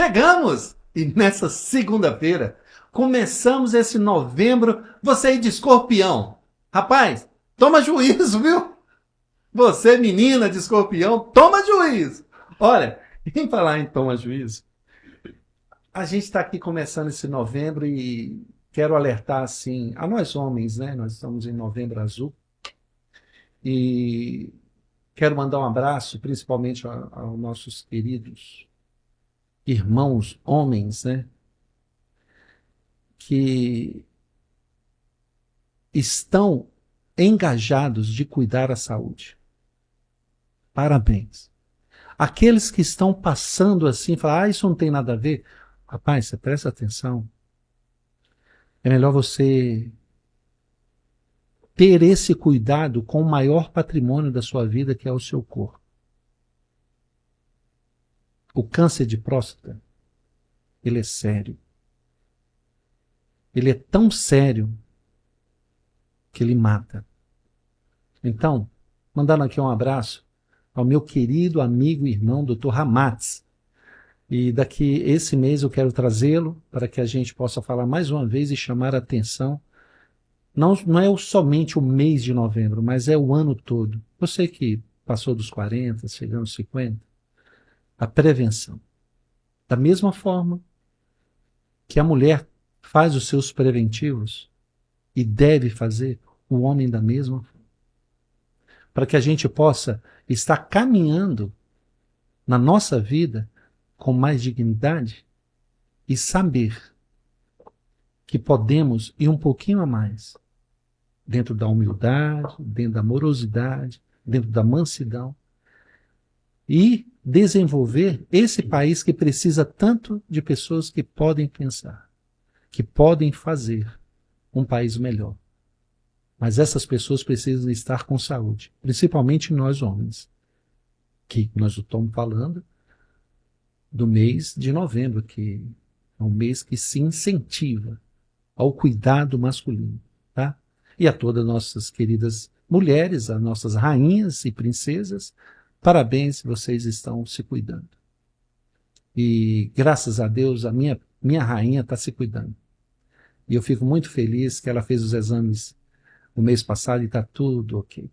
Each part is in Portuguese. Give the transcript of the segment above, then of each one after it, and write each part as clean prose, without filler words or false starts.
Chegamos! E nessa segunda-feira, começamos esse novembro, você aí de Escorpião. Rapaz, toma juízo, viu? Você, menina de Escorpião, toma juízo. Olha, em falar em toma juízo, a gente está aqui começando esse novembro e quero alertar, assim, a nós homens, né? Nós estamos em Novembro Azul. E quero mandar um abraço, principalmente aos nossos queridos irmãos homens, né? Que estão engajados de cuidar a saúde. Parabéns. Aqueles que estão passando assim, falar, isso não tem nada a ver. Rapaz, você presta atenção. É melhor você ter esse cuidado com o maior patrimônio da sua vida, que é o seu corpo. O câncer de próstata, ele é sério. Ele é tão sério que ele mata. Então, mandando aqui um abraço ao meu querido amigo e irmão, Dr. Ramatz. E daqui esse mês eu quero trazê-lo para que a gente possa falar mais uma vez e chamar a atenção. Não é somente o mês de novembro, mas é o ano todo. Você que passou dos 40, chegando aos 50, a prevenção. Da mesma forma que a mulher faz os seus preventivos e deve fazer, o homem da mesma forma. Para que a gente possa estar caminhando na nossa vida com mais dignidade e saber que podemos ir um pouquinho a mais dentro da humildade, dentro da amorosidade, dentro da mansidão e desenvolver esse país que precisa tanto de pessoas que podem pensar, que podem fazer um país melhor. Mas essas pessoas precisam estar com saúde, principalmente nós homens, que nós estamos falando do mês de novembro, que é um mês que se incentiva ao cuidado masculino, tá? E a todas nossas queridas mulheres, as nossas rainhas e princesas, parabéns, vocês estão se cuidando. E graças a Deus, a minha rainha está se cuidando. E eu fico muito feliz que ela fez os exames no mês passado e está tudo ok.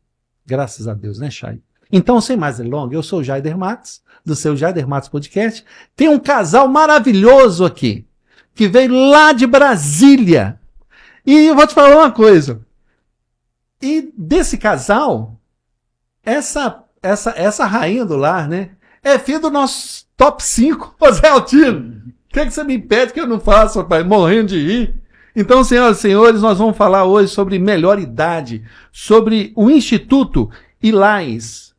Graças a Deus, né, Chay? Então, sem mais delongas, eu sou o Jaider Matos, do seu Jaider Matos Podcast. Tem um casal maravilhoso aqui, que veio lá de Brasília. E eu vou te falar uma coisa. E desse casal, essa rainha do lar, né, é filho do nosso top 5, José Altino. O que você me pede que eu não faça, rapaz? Morrendo de rir. Então, senhoras e senhores, nós vamos falar hoje sobre melhor idade, sobre o Instituto ILAIS.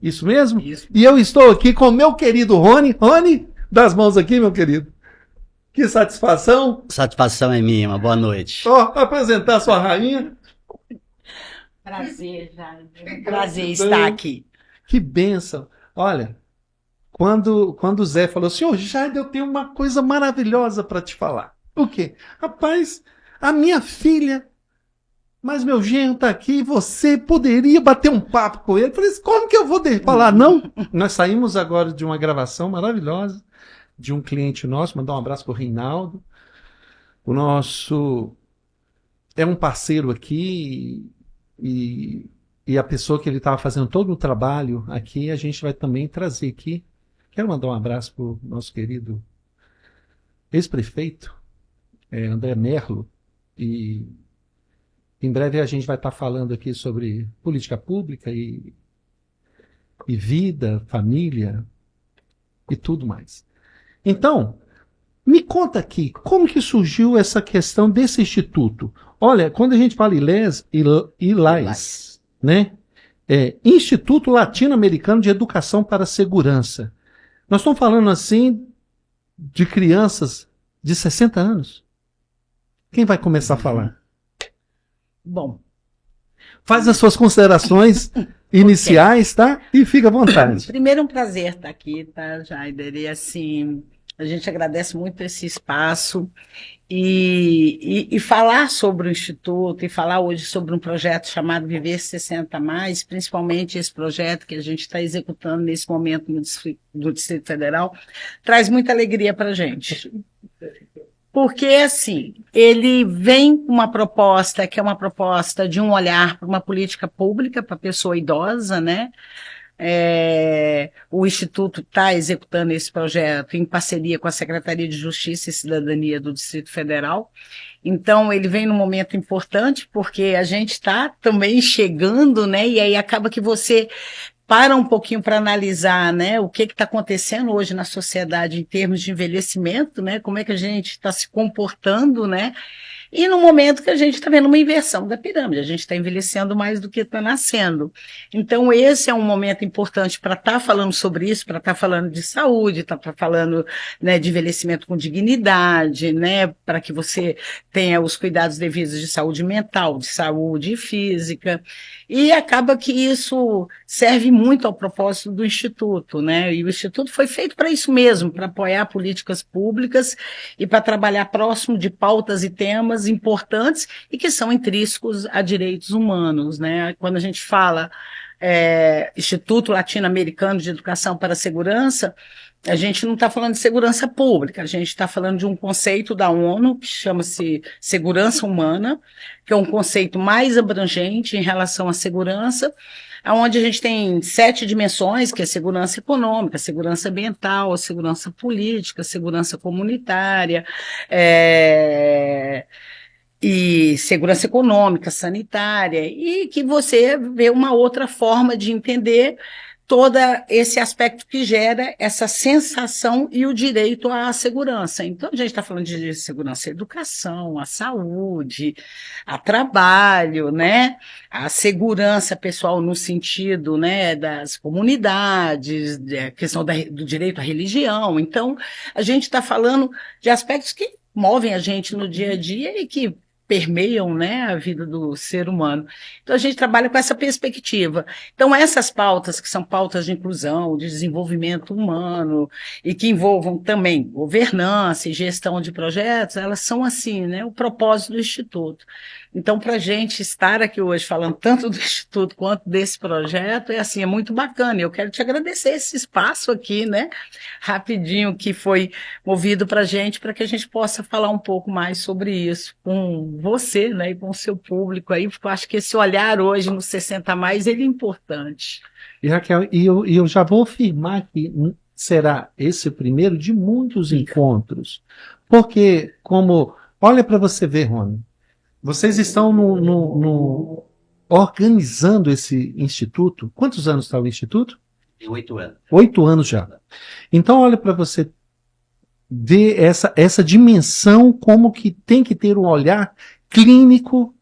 Isso mesmo? Isso. E eu estou aqui com o meu querido Rony. Rony, dá as mãos aqui, meu querido. Que satisfação. Satisfação é minha, uma boa noite. Ó, apresentar a sua rainha. Prazer, Jair. Prazer estar aqui. Que bênção. Olha, quando o Zé falou, senhor Jair, eu tenho uma coisa maravilhosa para te falar. O quê? Rapaz, a minha filha, mas meu genro está aqui, você poderia bater um papo com ele? Eu falei, como que eu vou falar não? Nós saímos agora de uma gravação maravilhosa de um cliente nosso, mandar um abraço para o Reinaldo. O nosso é um parceiro aqui e a pessoa que ele estava fazendo todo o trabalho aqui, a gente vai também trazer aqui. Quero mandar um abraço para o nosso querido ex-prefeito, André Merlo, e em breve a gente vai estar falando aqui sobre política pública e vida, família e tudo mais. Então, me conta aqui, como que surgiu essa questão desse instituto? Olha, quando a gente fala ILAIS, né? Instituto Latino-Americano de Educação para a Segurança. Nós estamos falando assim de crianças de 60 anos. Quem vai começar a falar? Bom. Faz as suas considerações iniciais, tá? E fica à vontade. Primeiro, um prazer estar aqui, tá, Jaider? E assim, A gente agradece muito esse espaço e falar sobre o Instituto e falar hoje sobre um projeto chamado Viver 60 Mais, principalmente esse projeto que a gente está executando nesse momento no Distrito Federal, traz muita alegria para a gente. Porque, assim, ele vem com uma proposta que é uma proposta de um olhar para uma política pública para a pessoa idosa, né? O Instituto está executando esse projeto em parceria com a Secretaria de Justiça e Cidadania do Distrito Federal. Então, ele vem num momento importante, porque a gente está também chegando, né? E aí acaba que você para um pouquinho para analisar, né, o que está acontecendo hoje na sociedade em termos de envelhecimento, né? Como é que a gente está se comportando, né? E no momento que a gente está vendo uma inversão da pirâmide, a gente está envelhecendo mais do que está nascendo. Então, esse é um momento importante para estar falando sobre isso, para estar falando de saúde, para estar falando, né, de envelhecimento com dignidade, né, para que você tenha os cuidados devidos de saúde mental, de saúde física. E acaba que isso serve muito ao propósito do Instituto, né? E o Instituto foi feito para isso mesmo, para apoiar políticas públicas e para trabalhar próximo de pautas e temas importantes e que são intrínsecos a direitos humanos, né? Quando a gente fala Instituto Latino-Americano de Educação para a Segurança, a gente não está falando de segurança pública, a gente está falando de um conceito da ONU que chama-se segurança humana, que é um conceito mais abrangente em relação à segurança, onde a gente tem 7 dimensões, que é segurança econômica, segurança ambiental, segurança política, segurança comunitária, e segurança econômica, sanitária, e que você vê uma outra forma de entender todo esse aspecto que gera essa sensação e o direito à segurança. Então, a gente está falando de segurança à educação, à saúde, a trabalho, né? A segurança pessoal no sentido, né, das comunidades, a questão do direito à religião. Então, a gente está falando de aspectos que movem a gente no dia a dia e que permeiam, né, a vida do ser humano. Então, a gente trabalha com essa perspectiva. Então, essas pautas, que são pautas de inclusão, de desenvolvimento humano, e que envolvam também governança e gestão de projetos, elas são assim, né, o propósito do Instituto. Então, para a gente estar aqui hoje falando tanto do Instituto quanto desse projeto, é muito bacana. Eu quero te agradecer esse espaço aqui, né, rapidinho, que foi movido para que a gente possa falar um pouco mais sobre isso com você, né, e com o seu público aí, porque eu acho que esse olhar hoje no 60 mais, ele é importante. E Raquel, eu já vou afirmar que será esse o primeiro de muitos encontros, porque olha para você ver, Rony, vocês estão organizando esse instituto. Quantos anos está o instituto? Tem 8 anos. 8 anos já. Então, olha para você ver essa dimensão, como que tem que ter um olhar clínico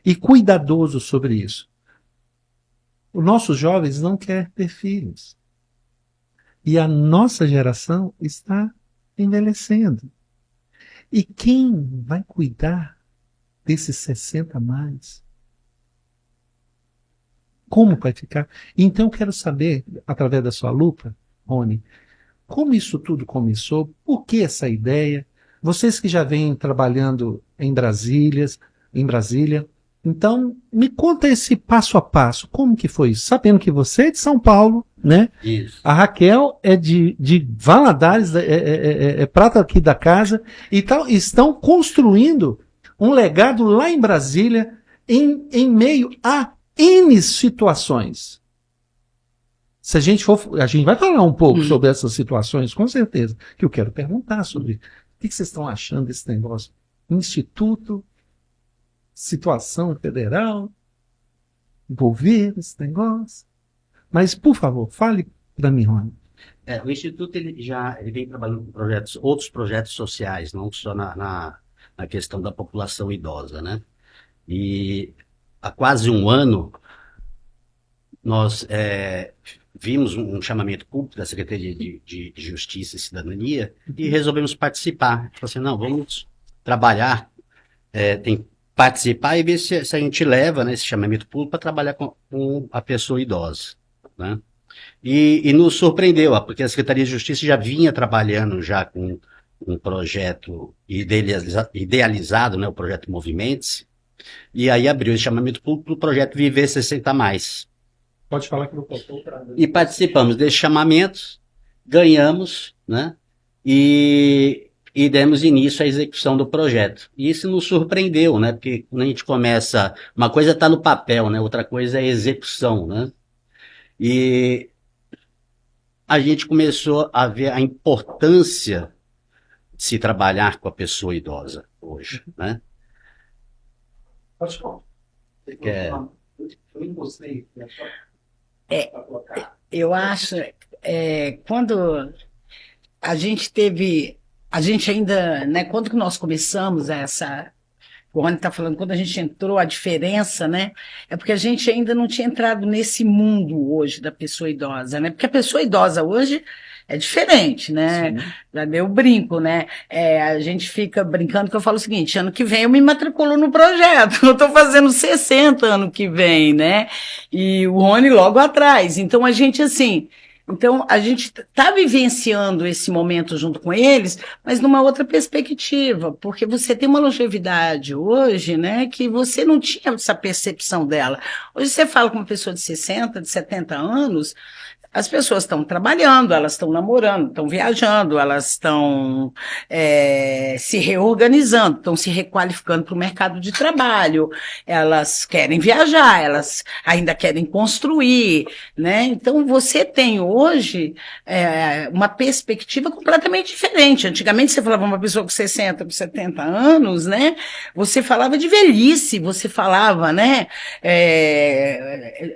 e cuidadoso sobre isso. Os nossos jovens não querem ter filhos. E a nossa geração está envelhecendo. E quem vai cuidar desses 60 mais? Como vai ficar? Então, eu quero saber, através da sua lupa, Rony, como isso tudo começou, por que essa ideia? Vocês que já vêm trabalhando em Brasília, então me conta esse passo a passo, como que foi isso? Sabendo que você é de São Paulo, né? Isso. A Raquel é de Valadares, é prata aqui da casa, e estão construindo um legado lá em Brasília, em meio a N situações. Se a gente vai falar um pouco sobre essas situações, com certeza, que eu quero perguntar sobre o que vocês estão achando desse negócio. Instituto, situação federal, envolver esse negócio. Mas, por favor, fale para mim, Rony. O Instituto ele vem trabalhando com outros projetos sociais, não só na questão da população idosa, né? E há quase um ano nós vimos um chamamento público da Secretaria de Justiça e Cidadania e resolvemos participar. Falei assim, não, vamos trabalhar, tem que participar e ver se a gente leva, né, esse chamamento público para trabalhar com a pessoa idosa, né? E nos surpreendeu, porque a Secretaria de Justiça já vinha trabalhando já com um projeto idealizado, né, o projeto Movimentos, e aí abriu esse chamamento público para o projeto Viver 60+. Pode falar que não faltou. E participamos desse chamamento, ganhamos, né, e demos início à execução do projeto. E isso nos surpreendeu, né, porque quando a gente começa, uma coisa está no papel, né, outra coisa é a execução, né, e a gente começou a ver a importância de se trabalhar com a pessoa idosa hoje, né? Pode falar. Eu gostei. Eu acho, quando a gente ainda, né, quando que nós começamos o Rony está falando, quando a gente entrou, a diferença, né, é porque a gente ainda não tinha entrado nesse mundo hoje da pessoa idosa, né, porque a pessoa idosa hoje é diferente, né, já deu brinco, né, a gente fica brincando que eu falo o seguinte, ano que vem eu me matriculo no projeto, eu estou fazendo 60 ano que vem, né, e o Rony logo atrás, então a gente assim... Então, a gente está vivenciando esse momento junto com eles, mas numa outra perspectiva, porque você tem uma longevidade hoje, né, que você não tinha essa percepção dela. Hoje você fala com uma pessoa de 60, de 70 anos, as pessoas estão trabalhando, elas estão namorando, estão viajando, elas estão se reorganizando, estão se requalificando para o mercado de trabalho, elas querem viajar, elas ainda querem construir, né? Então, você tem hoje uma perspectiva completamente diferente. Antigamente, você falava uma pessoa com 60, com 70 anos, né? Você falava de velhice, você falava, né?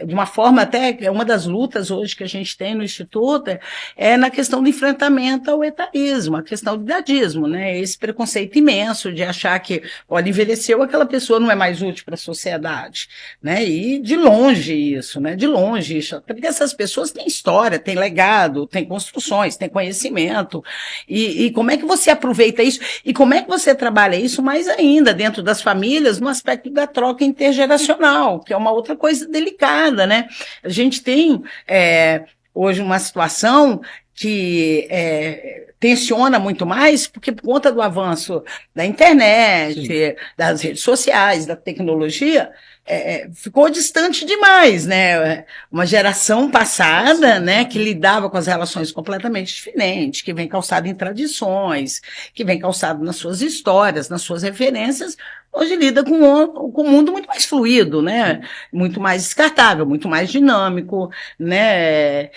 De uma forma até, uma das lutas hoje que a gente tem no Instituto é na questão do enfrentamento ao etarismo, a questão do idadismo, né? Esse preconceito imenso de achar que, olha, envelheceu, aquela pessoa não é mais útil para a sociedade, né? E de longe isso, né? De longe isso, porque essas pessoas têm história, têm legado, têm construções, têm conhecimento, e como é que você aproveita isso, e como é que você trabalha isso mais ainda dentro das famílias, no aspecto da troca intergeracional, que é uma outra coisa delicada, né? A gente tem hoje uma situação que tensiona muito mais, porque por conta do avanço da internet, sim, das redes sociais, da tecnologia, ficou distante demais, né? Uma geração passada, né, que lidava com as relações completamente diferentes, que vem calçado em tradições, que vem calçado nas suas histórias, nas suas referências, hoje lida com um mundo muito mais fluido, né? Muito mais descartável, muito mais dinâmico, né?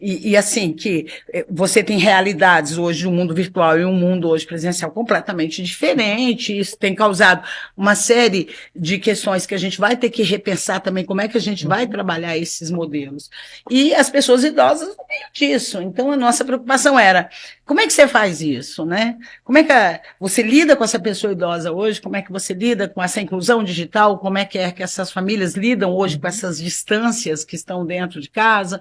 E assim, que você tem realidades hoje de um mundo virtual e um mundo hoje presencial completamente diferente. Isso tem causado uma série de questões que a gente vai ter que repensar também como é que a gente vai trabalhar esses modelos. E as pessoas idosas no meio disso. Então, a nossa preocupação era, como é que você faz isso, né? Como é que você lida com essa pessoa idosa hoje? Como é que você lida com essa inclusão digital? Como é que essas famílias lidam hoje com essas distâncias que estão dentro de casa?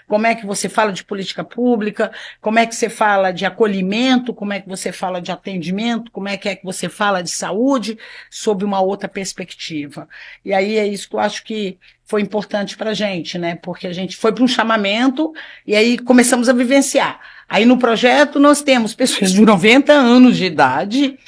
Como é que você fala de política pública? Como é que você fala de acolhimento? Como é que você fala de atendimento? Como é que você fala de saúde sob uma outra perspectiva? E aí é isso que eu acho que foi importante para a gente, né? Porque a gente foi para um chamamento e aí começamos a vivenciar. Aí no projeto nós temos pessoas de 90 anos de idade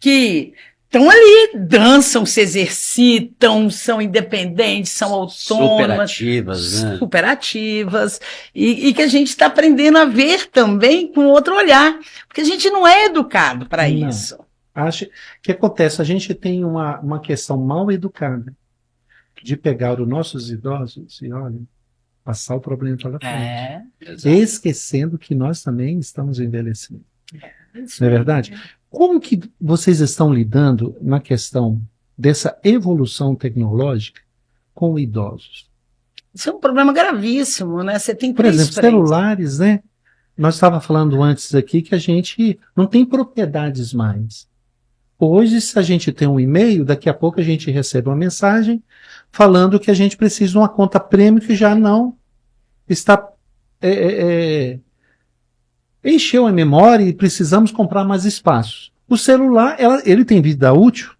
que estão ali, dançam, se exercitam, são independentes, são autônomas. Superativas, né? Superativas. E que a gente está aprendendo a ver também com outro olhar. Porque a gente não é educado para isso. Acho que acontece, a gente tem uma questão mal educada de pegar os nossos idosos e, olha, passar o problema pela frente. Esquecendo que nós também estamos envelhecendo. Não é verdade? Como que vocês estão lidando na questão dessa evolução tecnológica com idosos? Isso é um problema gravíssimo, né? Você tem por exemplo, celulares, né? Nós estávamos falando antes aqui que a gente não tem propriedades mais. Hoje, se a gente tem um e-mail, daqui a pouco a gente recebe uma mensagem falando que a gente precisa de uma conta premium que já não está... encheu a memória e precisamos comprar mais espaço. O celular, ele tem vida útil,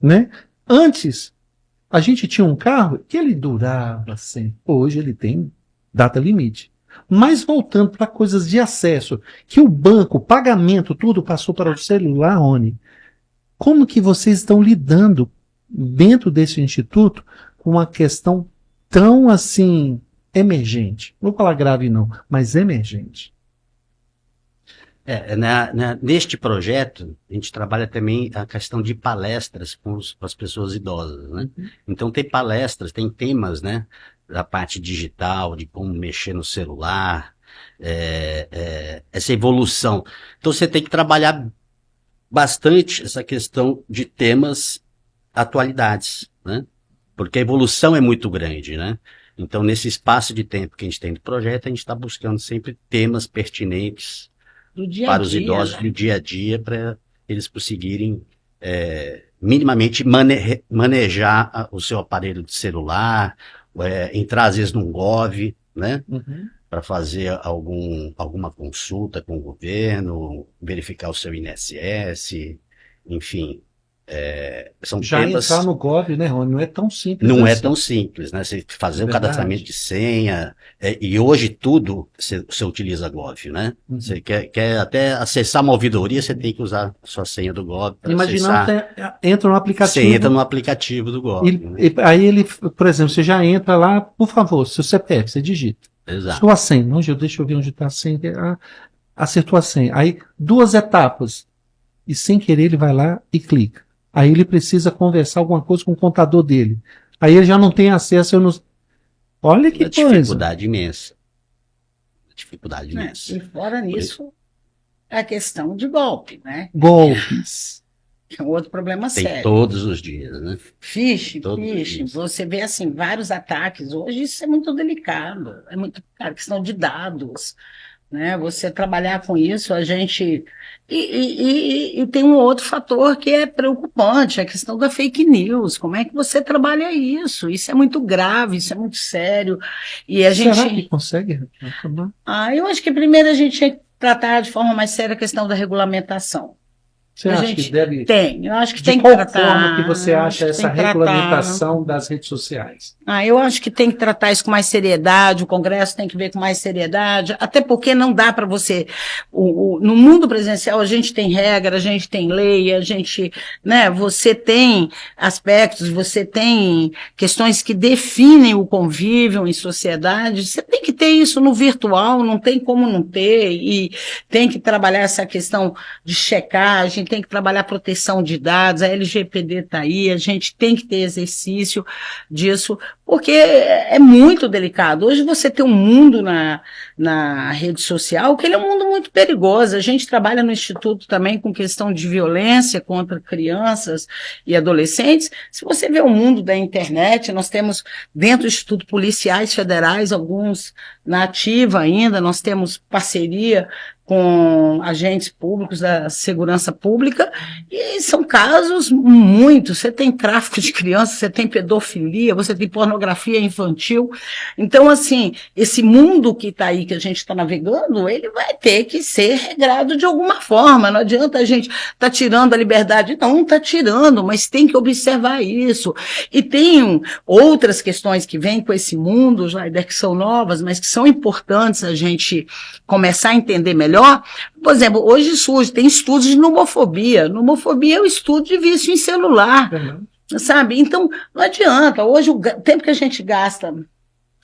né? Antes, A gente tinha um carro que ele durava sempre. Hoje ele tem data limite. Mas voltando para coisas de acesso, que o banco, o pagamento, tudo passou para o celular, Rony. Como que vocês estão lidando dentro desse instituto com uma questão tão assim emergente? Não vou falar grave não, mas emergente. Neste projeto, a gente trabalha também a questão de palestras com as pessoas idosas, né? Então tem palestras, tem temas, né? Da parte digital, de como mexer no celular, essa evolução. Então você tem que trabalhar bastante essa questão de temas atualidades, né? Porque a evolução é muito grande, né? Então nesse espaço de tempo que a gente tem do projeto, a gente está buscando sempre temas pertinentes para os idosos, né? Do dia a dia, para eles conseguirem minimamente manejar o seu aparelho de celular, entrar às vezes num Gov, né? Para fazer alguma consulta com o governo, verificar o seu INSS, enfim. São já temas... entrar no Gov, né, Rony? Não é tão simples. Não assim. é tão simples, né? Você fazer o cadastramento de senha, e hoje tudo você utiliza Gov, né? Você quer até acessar uma ouvidoria, você tem que usar a sua senha do Gov para acessar. Entra no aplicativo. Você entra no aplicativo do Gov. Aí ele, por exemplo, você já entra lá, por favor, seu CPF, você digita. Exato. Sua senha. Não, deixa eu ver onde está a senha. Acertou a senha. Aí, 2 etapas. E sem querer ele vai lá e clica. Aí ele precisa conversar alguma coisa com o contador dele. Aí ele já não tem acesso. Olha que coisa. Dificuldade imensa. Dificuldade imensa. E fora nisso, a questão de golpe, né? Golpes. Que é um outro problema sério. Tem todos os dias, né? Phishing. Você vê, assim, vários ataques. Hoje isso é muito delicado. É muito a questão de dados. Né? Você trabalhar com isso, a gente... E tem um outro fator que é preocupante, a questão da fake news. Como é que você trabalha isso? Isso é muito grave, isso é muito sério. E a gente... Será que consegue acabar? Eu acho que primeiro a gente tinha que tratar de forma mais séria a questão da regulamentação. Você acha que deve... Eu acho que de tem que qual tratar... forma que você acha essa regulamentação das redes sociais? Eu acho que tem que tratar isso com mais seriedade, o Congresso tem que ver com mais seriedade, até porque não dá para você... no mundo presencial a gente tem regra, a gente tem lei, a gente... né, você tem aspectos, você tem questões que definem o convívio em sociedade, você tem que ter isso no virtual, não tem como não ter, e tem que trabalhar essa questão de checagem, tem que trabalhar proteção de dados, a LGPD está aí, a gente tem que ter exercício disso, porque é muito delicado. Hoje você tem um mundo na rede social, que ele é um mundo muito perigoso. A gente trabalha no Instituto também com questão de violência contra crianças e adolescentes. Se você vê o mundo da internet, nós temos dentro do Instituto policiais federais, alguns na ativa ainda, nós temos parceria com agentes públicos da segurança pública, e são casos muitos. Você tem tráfico de crianças, você tem pedofilia, você tem pornografia infantil. Então, assim, esse mundo que está aí, que a gente está navegando, ele vai ter que ser regrado de alguma forma. Não adianta a gente estar tirando a liberdade. Não está tirando, mas tem que observar isso. E tem outras questões que vêm com esse mundo, já que são novas, mas que são importantes a gente começar a entender melhor. Por exemplo, hoje tem estudos de nomofobia. Nomofobia é o estudo de vício em celular, sabe? Então, não adianta. Hoje, o tempo que a gente gasta,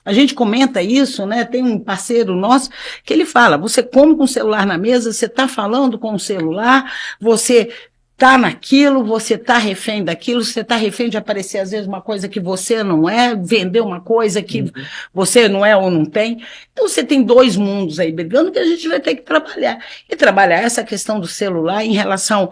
a gente comenta isso, né? Tem um parceiro nosso que ele fala, você come com o celular na mesa, você está falando com o celular, você... está naquilo, você está refém daquilo, você está refém de aparecer às vezes uma coisa que você não é, vender uma coisa que você não é ou não tem. Então você tem 2 mundos aí brigando que a gente vai ter que trabalhar. E trabalhar essa questão do celular em relação...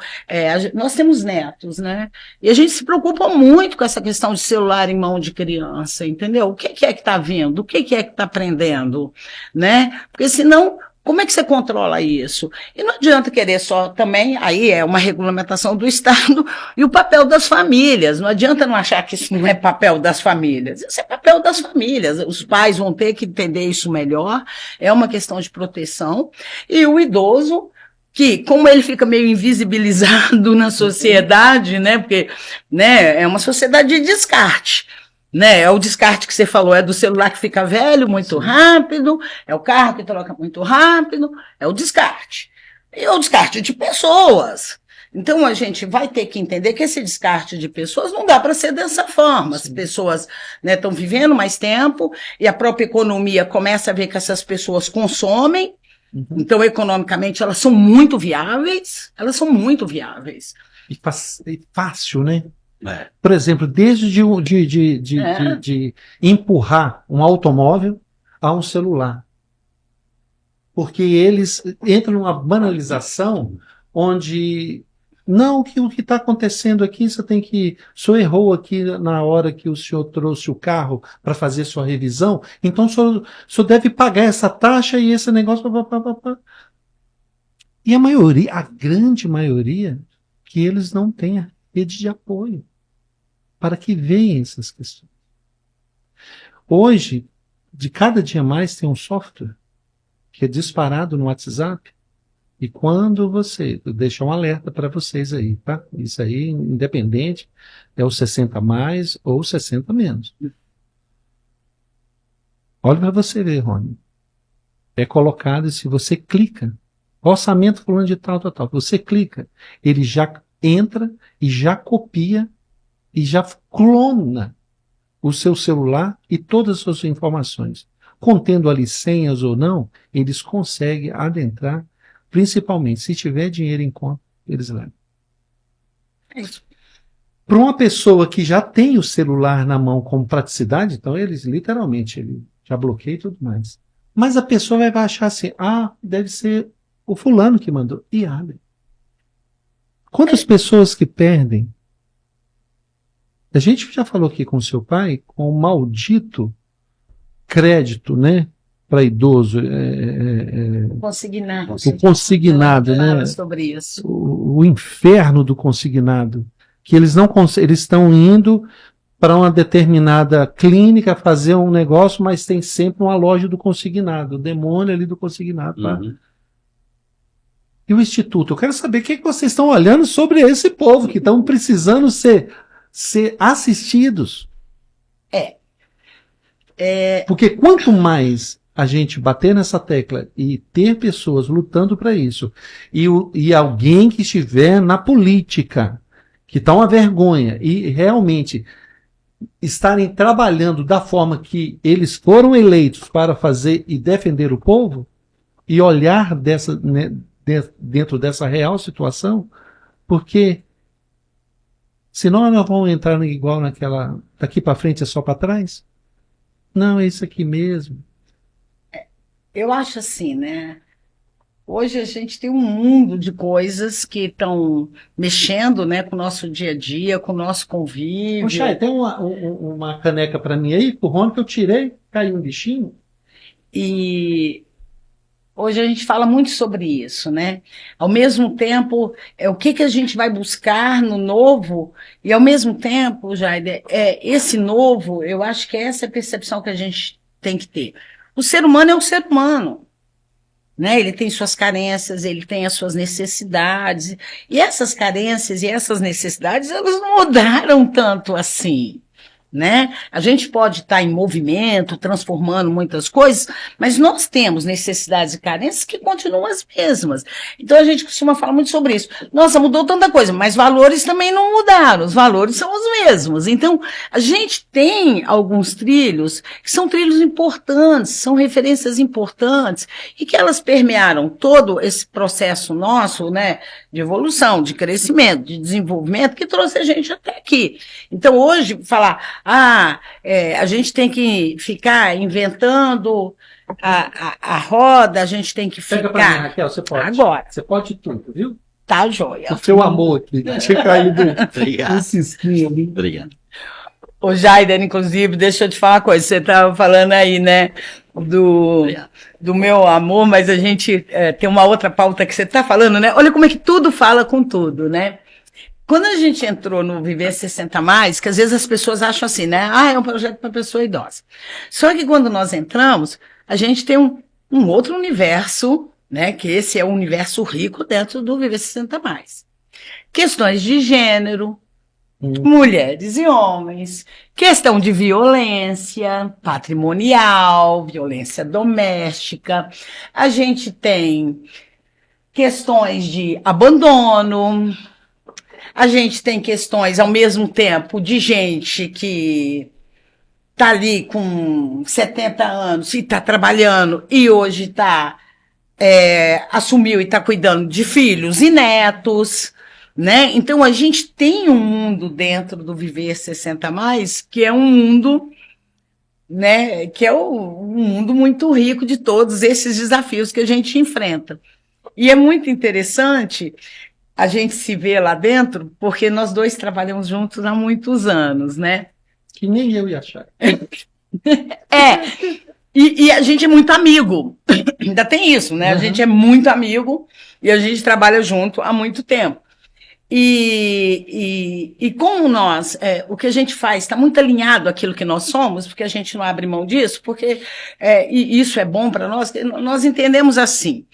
nós temos netos, né? E a gente se preocupa muito com essa questão de celular em mão de criança, entendeu? O que é que está vendo? O que é que está aprendendo? Né? Porque senão... Como é que você controla isso? E não adianta querer só também, aí é uma regulamentação do Estado e o papel das famílias. Não adianta não achar que isso não é papel das famílias. Isso é papel das famílias. Os pais vão ter que entender isso melhor. É uma questão de proteção. E o idoso, que, como ele fica meio invisibilizado na sociedade, né? Porque, né, é uma sociedade de descarte. Né? É o descarte que você falou, é do celular que fica velho muito rápido, é o carro que troca muito rápido, é o descarte. E é o descarte de pessoas. Então, a gente vai ter que entender que esse descarte de pessoas não dá para ser dessa forma. As pessoas, né, estão vivendo mais tempo e a própria economia começa a ver que essas pessoas consomem. Então, economicamente, elas são muito viáveis. Elas são muito viáveis. E fácil, né? É. Por exemplo, desde de empurrar um automóvel a um celular. Porque eles entram numa banalização onde não, que o que está acontecendo aqui, você tem que. O senhor errou aqui na hora que o senhor trouxe o carro para fazer sua revisão, então o senhor deve pagar essa taxa e esse negócio. E a maioria, a grande maioria, que eles não têm a rede de apoio para que vejam essas questões. Hoje, de cada dia mais, tem um software que é disparado no WhatsApp. E quando você deixa um alerta para vocês aí, tá? Isso aí, independente, é o 60 mais ou 60 menos. Olha para você ver, Rony. É colocado, e se você clica, orçamento fulano de tal, você clica, ele já entra e já copia e já clona o seu celular e todas as suas informações. Contendo ali senhas ou não, eles conseguem adentrar. Principalmente, se tiver dinheiro em conta, eles levam. Para uma pessoa que já tem o celular na mão como praticidade, então eles literalmente ele já bloqueiam e tudo mais. Mas a pessoa vai achar assim, deve ser o fulano que mandou. E abre. Quantas pessoas que perdem? A gente já falou aqui com o seu pai, com o maldito crédito, né? Para idoso, Consignado. O consignado, né? Sobre isso. O inferno do consignado, que eles não eles estão indo para uma determinada clínica fazer um negócio, mas tem sempre uma loja do consignado, o demônio ali do consignado. Tá? E o Instituto, eu quero saber o que vocês estão olhando sobre esse povo que estão precisando ser assistidos. Porque quanto mais a gente bater nessa tecla e ter pessoas lutando para isso, e alguém que estiver na política, que está uma vergonha, e realmente estarem trabalhando da forma que eles foram eleitos para fazer e defender o povo, e olhar dentro dessa real situação, porque senão nós vamos entrar igual naquela, daqui para frente é só para trás? Não, é isso aqui mesmo. Eu acho assim, né? Hoje a gente tem um mundo de coisas que estão mexendo, né, com o nosso dia a dia, com o nosso convívio. Chay, tem uma caneca para mim aí, pro Rony, que eu tirei, caiu um bichinho. E hoje a gente fala muito sobre isso, né? Ao mesmo tempo, o que a gente vai buscar no novo, e ao mesmo tempo, Jair, esse novo, eu acho que essa é a percepção que a gente tem que ter. O ser humano é um ser humano, né? Ele tem suas carências, ele tem as suas necessidades, e essas carências e essas necessidades, elas não mudaram tanto assim, né? A gente pode estar em movimento, transformando muitas coisas, mas nós temos necessidades e carências que continuam as mesmas. Então a gente costuma falar muito sobre isso. Nossa, mudou tanta coisa, mas valores também não mudaram, os valores são os mesmos. Então a gente tem alguns trilhos que são trilhos importantes, são referências importantes e que elas permearam todo esse processo nosso, né, de evolução, de crescimento, de desenvolvimento que trouxe a gente até aqui. Então hoje falar a gente tem que ficar inventando a roda, a gente tem que ficar... Pega pra mim, Raquel, você pode. Agora. Você pode tudo, viu? Tá, joia. O seu amor aqui, tinha caído Obrigado. cisquinho ali. Obrigado. Ô, Jaider, inclusive, deixa eu te falar uma coisa, você estava falando aí, né, do meu amor, mas a gente tem uma outra pauta que você está falando, né? Olha como é que tudo fala com tudo, né? Quando a gente entrou no Viver 60+, que às vezes as pessoas acham assim, né? É um projeto para pessoa idosa. Só que quando nós entramos, a gente tem um outro universo né? Que esse é o universo rico dentro do Viver 60+. Questões de gênero, mulheres e homens, questão de violência patrimonial, violência doméstica, a gente tem questões de abandono, a gente tem questões, ao mesmo tempo, de gente que está ali com 70 anos e está trabalhando e hoje assumiu e está cuidando de filhos e netos, né? Então, a gente tem um mundo dentro do Viver 60+, que é um mundo, né, que é um mundo muito rico de todos esses desafios que a gente enfrenta. E é muito interessante a gente se ver lá dentro, porque nós dois trabalhamos juntos há muitos anos, né? Que nem eu ia achar. E a gente é muito amigo. Ainda tem isso, né? A gente é muito amigo e a gente trabalha junto há muito tempo. E como nós, o que a gente faz está muito alinhado àquilo que nós somos, porque a gente não abre mão disso, porque e isso é bom para nós, nós entendemos assim,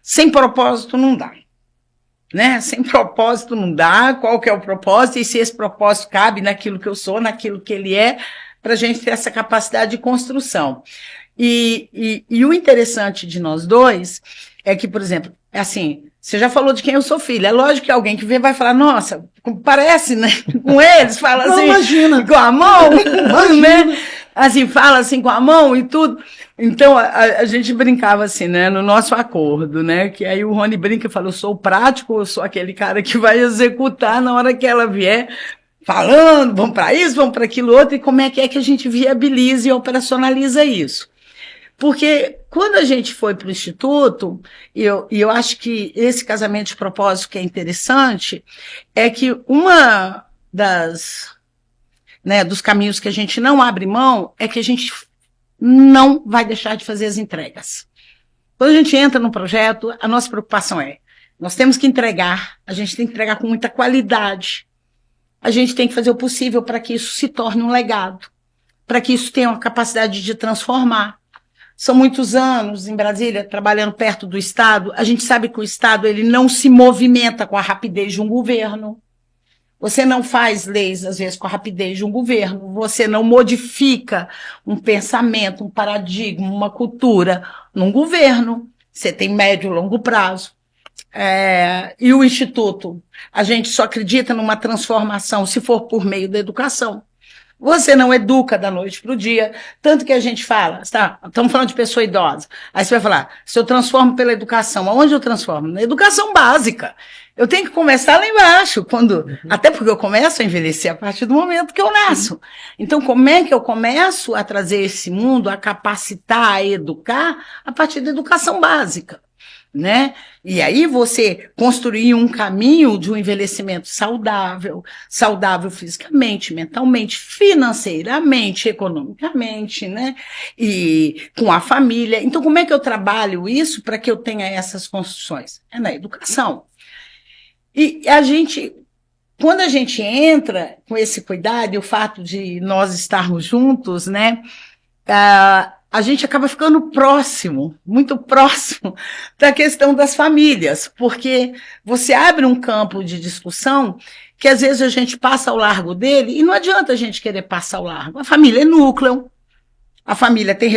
sem propósito não dá. Né? Sem propósito não dá, qual que é o propósito, e se esse propósito cabe naquilo que eu sou, naquilo que ele é, para a gente ter essa capacidade de construção. E o interessante de nós dois é que, por exemplo, assim, você já falou de quem eu sou filha, é lógico que alguém que vê vai falar, nossa, parece, né, com eles, fala assim, não, imagina. Com a mão, né? Assim, fala assim com a mão e tudo. Então, a gente brincava assim, né, no nosso acordo, né, que aí o Rony brinca e fala, eu sou o prático, eu sou aquele cara que vai executar na hora que ela vier, falando, vamos para isso, vamos para aquilo outro, e como é que a gente viabiliza e operacionaliza isso. Porque quando a gente foi para o Instituto, e eu acho que esse casamento de propósito que é interessante, é que uma dos caminhos que a gente não abre mão é que a gente não vai deixar de fazer as entregas. Quando a gente entra num projeto, a nossa preocupação nós temos que entregar, a gente tem que entregar com muita qualidade, a gente tem que fazer o possível para que isso se torne um legado, para que isso tenha uma capacidade de transformar. São muitos anos em Brasília, trabalhando perto do Estado, a gente sabe que o Estado ele não se movimenta com a rapidez de um governo. Você não faz leis, às vezes, com a rapidez de um governo, você não modifica um pensamento, um paradigma, uma cultura num governo, você tem médio e longo prazo. E o Instituto, a gente só acredita numa transformação se for por meio da educação. Você não educa da noite para o dia, tanto que a gente fala, estamos falando de pessoa idosa, aí você vai falar, se eu transformo pela educação, aonde eu transformo? Na educação básica. Eu tenho que começar lá embaixo, até porque eu começo a envelhecer a partir do momento que eu nasço. Então, como é que eu começo a trazer esse mundo, a capacitar, a educar, a partir da educação básica? Né? E aí você construir um caminho de um envelhecimento saudável fisicamente, mentalmente, financeiramente, economicamente, né? E com a família. Então, como é que eu trabalho isso para que eu tenha essas construções? É na educação. E quando a gente entra com esse cuidado e o fato de nós estarmos juntos, né? A gente acaba ficando muito próximo da questão das famílias, porque você abre um campo de discussão que às vezes a gente passa ao largo dele e não adianta a gente querer passar ao largo. A família é núcleo, a família tem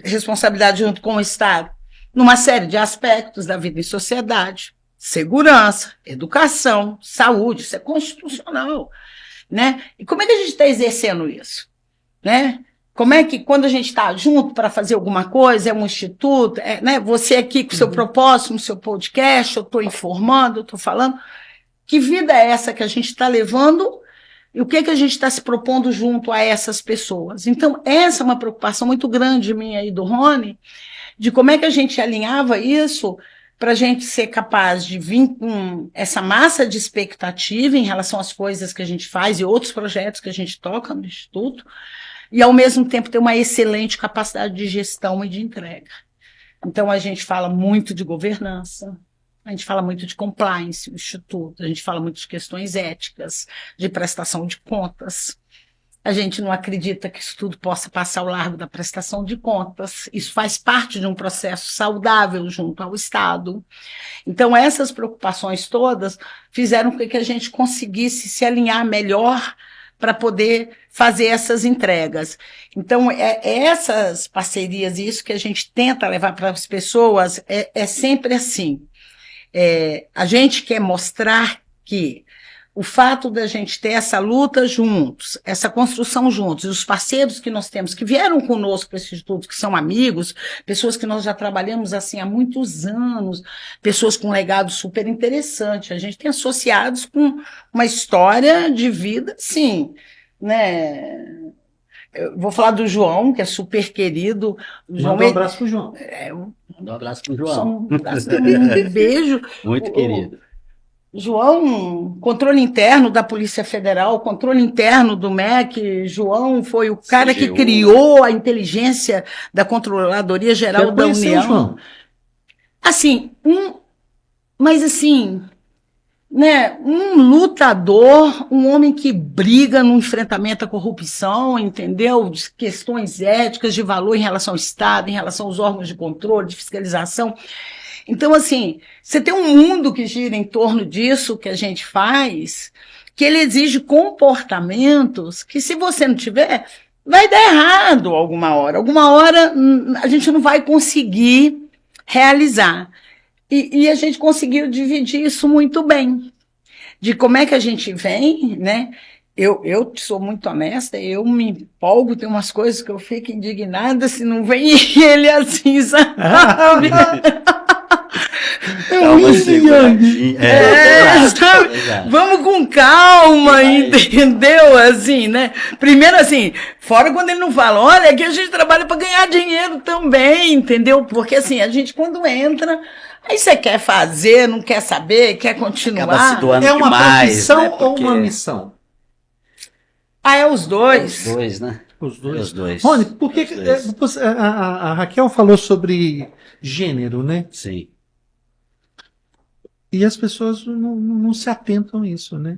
responsabilidade junto com o Estado numa série de aspectos da vida em sociedade, segurança, educação, saúde, isso é constitucional, né? E como é que a gente está exercendo isso, né? Como é que, quando a gente está junto para fazer alguma coisa, é um instituto, né? Você aqui com o seu propósito, no seu podcast, eu estou informando, eu estou falando. Que vida é essa que a gente está levando e o que a gente está se propondo junto a essas pessoas? Então, essa é uma preocupação muito grande minha e do Rony, de como é que a gente alinhava isso para a gente ser capaz de vir com essa massa de expectativa em relação às coisas que a gente faz e outros projetos que a gente toca no Instituto, e, ao mesmo tempo, ter uma excelente capacidade de gestão e de entrega. Então, a gente fala muito de governança, a gente fala muito de compliance no Instituto, a gente fala muito de questões éticas, de prestação de contas, A gente não acredita que isso tudo possa passar ao largo da prestação de contas. Isso faz parte de um processo saudável junto ao Estado. Então, essas preocupações todas fizeram com que a gente conseguisse se alinhar melhor para poder fazer essas entregas. Então, essas parcerias, isso que a gente tenta levar para as pessoas, é sempre assim. A gente quer mostrar que o fato da gente ter essa luta juntos, essa construção juntos, e os parceiros que nós temos, que vieram conosco para esse estudo, que são amigos, pessoas que nós já trabalhamos assim há muitos anos, pessoas com um legado super interessante. A gente tem associados com uma história de vida, sim, né? Eu vou falar do João, que é super querido. Manda um abraço pro João. Manda um abraço pro João. Um beijo. Muito querido. João, controle interno da Polícia Federal, controle interno do MEC. João foi o cara que criou a inteligência da Controladoria Geral da União. João? Assim, mas assim, né, um lutador, um homem que briga no enfrentamento à corrupção, entendeu? De questões éticas, de valor em relação ao Estado, em relação aos órgãos de controle, de fiscalização. Então, assim, você tem um mundo que gira em torno disso que a gente faz, que ele exige comportamentos que, se você não tiver, vai dar errado alguma hora. Alguma hora a gente não vai conseguir realizar. E a gente conseguiu dividir isso muito bem. De como é que a gente vem, né? Eu sou muito honesta, eu me empolgo, tem umas coisas que eu fico indignada se não vem ele assim, sabe? Vamos com calma, entendeu? Assim, né? Primeiro, assim, fora quando ele não fala, olha, aqui a gente trabalha para ganhar dinheiro também, entendeu? Porque assim, a gente quando entra, aí você quer fazer, não quer saber, quer continuar. É uma profissão, né? Ou uma missão? É os dois. Os dois, né? Os dois. Rony, por que a Raquel falou sobre gênero, né? Sim. E as pessoas não se atentam a isso, né?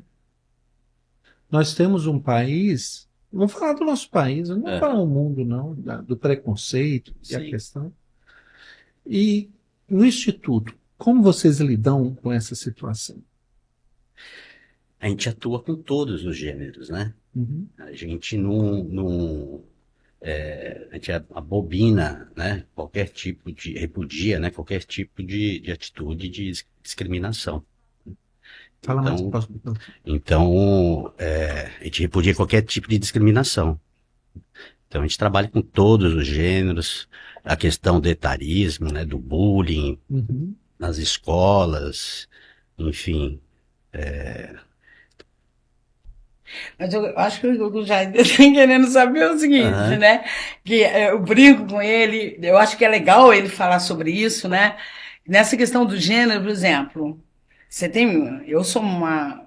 Nós temos um país, vou falar do nosso país, eu não vou falar do mundo, não, do preconceito e a questão. E no Instituto, como vocês lidam com essa situação? A gente atua com todos os gêneros, né? Uhum. A gente a gente abomina, né? Qualquer tipo de, repudia, né? Qualquer tipo de atitude de discriminação. Fala mais, posso... Então, a gente repudia qualquer tipo de discriminação. Então, a gente trabalha com todos os gêneros, a questão do etarismo, né? Do bullying, nas escolas, enfim. Mas eu acho que o Jair está querendo saber o seguinte, né? Que eu brinco com ele, eu acho que é legal ele falar sobre isso, né? Nessa questão do gênero, por exemplo, eu sou uma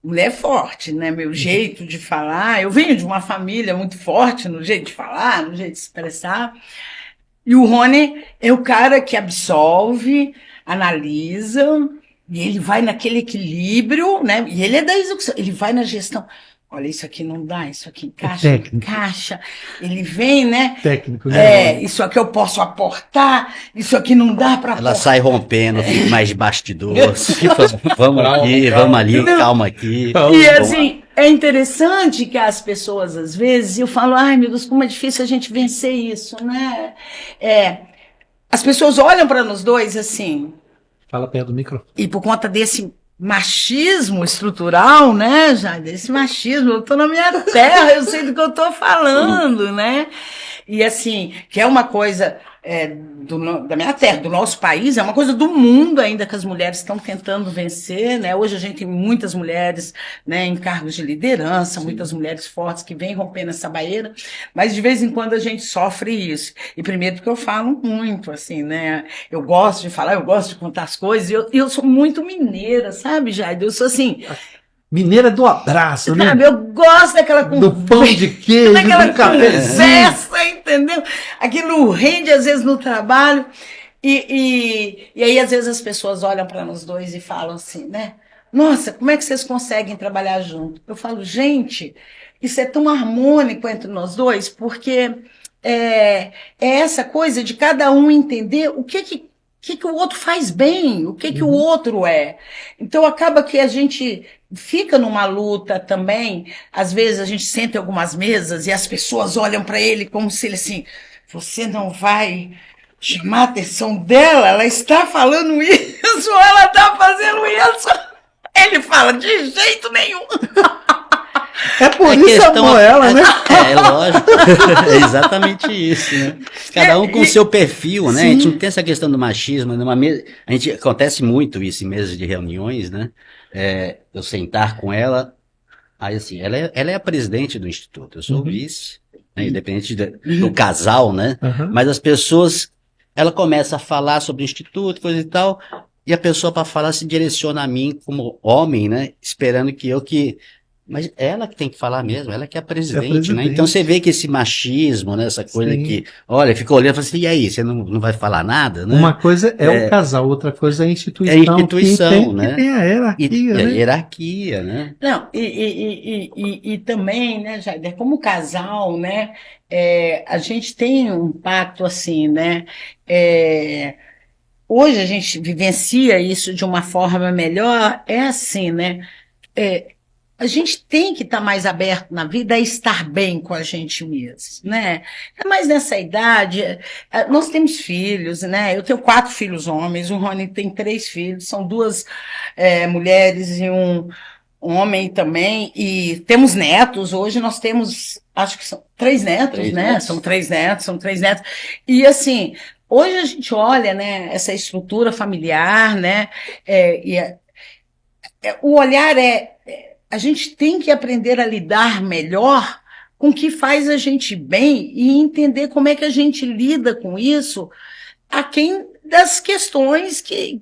mulher forte, né? Meu jeito de falar, eu venho de uma família muito forte no jeito de falar, no jeito de se expressar. E o Rony é o cara que absolve, analisa, e ele vai naquele equilíbrio, né? E ele é da execução, ele vai na gestão. Olha, isso aqui não dá, isso aqui encaixa. Ele vem, né? Técnico, né? Isso aqui eu posso aportar, isso aqui não dá para Ela sai rompendo, fica mais de bastidor. Vamos aqui, vamos ali, calma aqui. E assim, é interessante que as pessoas, às vezes, eu falo, ai meu Deus, como é difícil a gente vencer isso, né? As pessoas olham para nós dois assim. Fala perto do microfone. E por conta desse machismo estrutural, né, Jair? Desse machismo, eu tô na minha terra, eu sei do que eu tô falando, né? E assim, que é uma coisa da minha terra, do nosso país, é uma coisa do mundo ainda que as mulheres estão tentando vencer, né? Hoje a gente tem muitas mulheres, né, em cargos de liderança, muitas mulheres fortes que vêm rompendo essa barreira, mas de vez em quando a gente sofre isso. E primeiro porque eu falo muito, assim, né? Eu gosto de falar, eu gosto de contar as coisas, e eu sou muito mineira, sabe, Jair? Eu sou assim... Mineira do abraço, né? Sabe, eu gosto daquela do pão de queijo, daquela do cafezinho. Entendeu? Aquilo rende às vezes no trabalho e aí às vezes as pessoas olham para nós dois e falam assim, né? nossa, como é que vocês conseguem trabalhar junto? Eu falo, gente, isso é tão harmônico entre nós dois, porque é essa coisa de cada um entender o que o outro faz bem, o que o outro é. Então acaba que a gente fica numa luta também. Às vezes a gente senta em algumas mesas e as pessoas olham para ele como se ele assim, você não vai chamar a atenção dela, ela está falando isso, ela está fazendo isso. Ele fala, de jeito nenhum. É por isso amor ela, né? É lógico. É exatamente isso, né? Cada um com o seu perfil, né? Sim. A gente não tem essa questão do machismo. A gente acontece muito isso em mesas de reuniões, né? Eu sentar com ela, aí assim, ela é a presidente do instituto, eu sou o vice, né? Independente do casal, né? Mas as pessoas, ela começa a falar sobre o instituto, coisa e tal, e a pessoa para falar se direciona a mim como homem, né? Esperando mas ela que tem que falar mesmo, ela que é a presidente, né? Então você vê que esse machismo, né? Essa coisa que, olha, fica olhando e fala assim, e aí, você não vai falar nada, né? Uma coisa é o casal, outra coisa é a instituição. É a instituição, né? Que tem a hierarquia, né? A hierarquia, né? Não, e também, né, Jaider, como casal, né? A gente tem um pacto assim, né? Hoje a gente vivencia isso de uma forma melhor, é assim, né? A gente tem que estar mais aberto na vida a estar bem com a gente mesmo, né? Mas nessa idade, nós temos filhos, né? Eu tenho 4 filhos homens, o Rony tem 3 filhos, são 2 mulheres e um homem também, e temos netos, hoje nós temos, acho que são 3 netos, né? Netos. São 3 netos, e assim, hoje a gente olha, né, essa estrutura familiar, né? O olhar a gente tem que aprender a lidar melhor com o que faz a gente bem e entender como é que a gente lida com isso aquém das questões que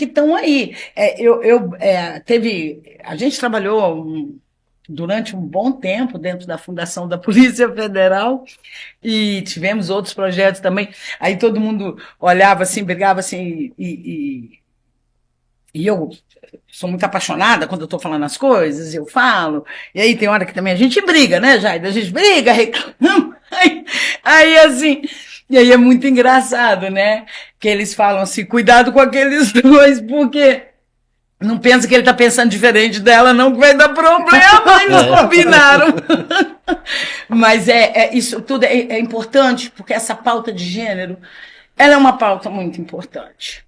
estão aí. A gente trabalhou durante um bom tempo dentro da Fundação da Polícia Federal e tivemos outros projetos também. Aí todo mundo olhava assim, brigava assim e eu sou muito apaixonada quando eu estou falando as coisas, eu falo, e aí tem hora que também a gente briga, né, Jair? A gente briga, reclama, aí assim, e aí é muito engraçado, né? Que eles falam assim, cuidado com aqueles 2, porque não pensa que ele está pensando diferente dela, não, que vai dar problema, eles combinaram. Mas isso tudo é importante, porque essa pauta de gênero, ela é uma pauta muito importante.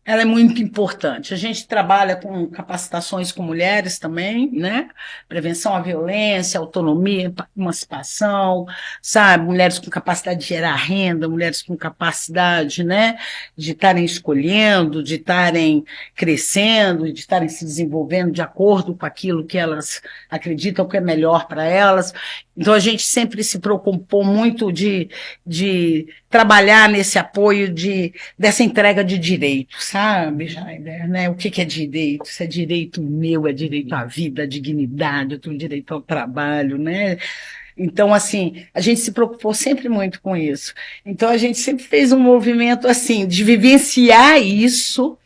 Ela é muito importante. A gente trabalha com capacitações com mulheres também, né? Prevenção à violência, autonomia, emancipação, sabe? Mulheres com capacidade de gerar renda, mulheres com capacidade, né? De estarem escolhendo, de estarem crescendo, de estarem se desenvolvendo de acordo com aquilo que elas acreditam que é melhor para elas. Então, a gente sempre se preocupou muito de trabalhar nesse apoio dessa entrega de direitos, sabe, Jaider, né? O que é direito? Isso é direito meu, é direito à vida, à dignidade, eu tenho direito ao trabalho, né? Então, assim, a gente se preocupou sempre muito com isso. Então, a gente sempre fez um movimento, assim, de vivenciar isso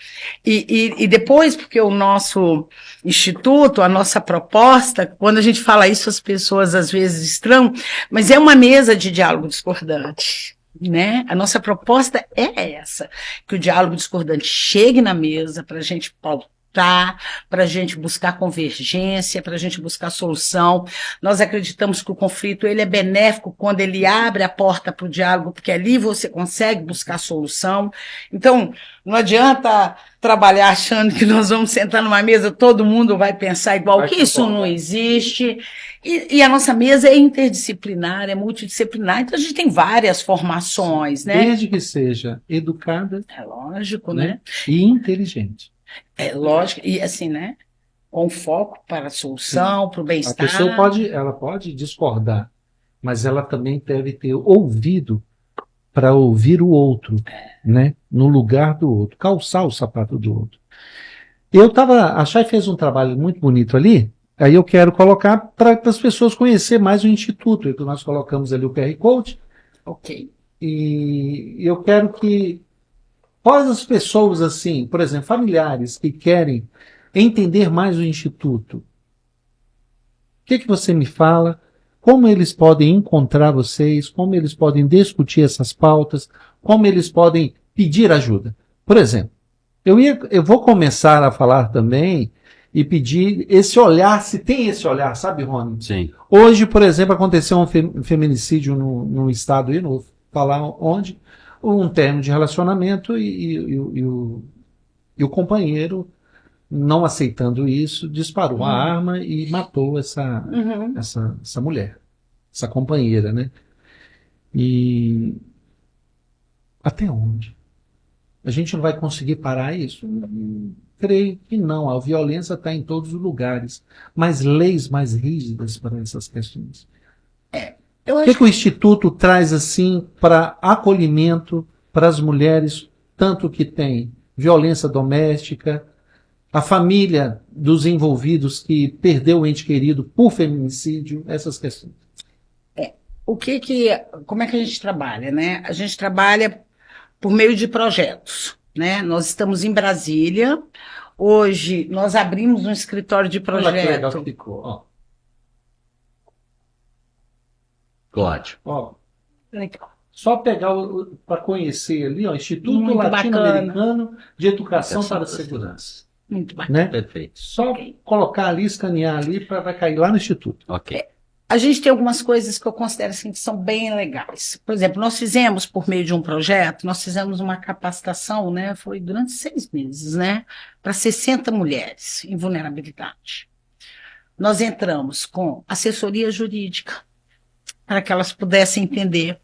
e depois, porque o nosso instituto, a nossa proposta, quando a gente fala isso, as pessoas às vezes estranham, mas é uma mesa de diálogo discordante. Né? A nossa proposta é essa, que o diálogo discordante chegue na mesa para a gente pautar, para a gente buscar convergência, para a gente buscar solução. Nós acreditamos que o conflito ele é benéfico quando ele abre a porta para o diálogo, porque ali você consegue buscar solução. Então, não adianta trabalhar achando que nós vamos sentar numa mesa, todo mundo vai pensar igual, que isso não existe. E a nossa mesa é interdisciplinar, é multidisciplinar, então a gente tem várias formações, né? Desde que seja educada. É lógico, né? E inteligente. É lógico, e assim, né? Com foco para a solução, para o bem-estar. A pessoa ela pode discordar, mas ela também deve ter ouvido para ouvir o outro, né? No lugar do outro, calçar o sapato do outro. A Chay fez um trabalho muito bonito ali. Aí eu quero colocar para as pessoas conhecer mais o Instituto. Então nós colocamos ali o QR Code. Ok. E eu quero que as pessoas, assim, por exemplo, familiares que querem entender mais o Instituto. O que você me fala? Como eles podem encontrar vocês? Como eles podem discutir essas pautas? Como eles podem pedir ajuda? Por exemplo, eu vou começar a falar também e pedir esse olhar, se tem esse olhar, sabe, Rony? Sim. Hoje, por exemplo, aconteceu um feminicídio no estado, e não vou falar onde, um término de relacionamento e o companheiro, não aceitando isso, disparou a arma e matou essa mulher, essa companheira, né? E até onde? A gente não vai conseguir parar isso? Creio que não. A violência está em todos os lugares. Mas leis mais rígidas para essas questões. O que o Instituto traz assim para acolhimento para as mulheres, tanto que tem violência doméstica, a família dos envolvidos que perdeu o ente querido por feminicídio, essas questões? Como é que a gente trabalha, né? A gente trabalha por meio de projetos, né? Nós estamos em Brasília. Hoje nós abrimos um escritório de projeto. Olha que legal que ficou. Ó. Ótimo. Ó, só pegar para conhecer ali, ó, Instituto Muito Latino-Americano de Educação para a Segurança. Muito bacana. Né? Perfeito. Só colocar ali, escanear ali, para vai cair lá no Instituto. Ok. A gente tem algumas coisas que eu considero assim, que são bem legais. Por exemplo, nós fizemos, por meio de um projeto, nós fizemos uma capacitação, né? Foi durante 6 meses, né? Para 60 mulheres em vulnerabilidade. Nós entramos com assessoria jurídica, para que elas pudessem entender,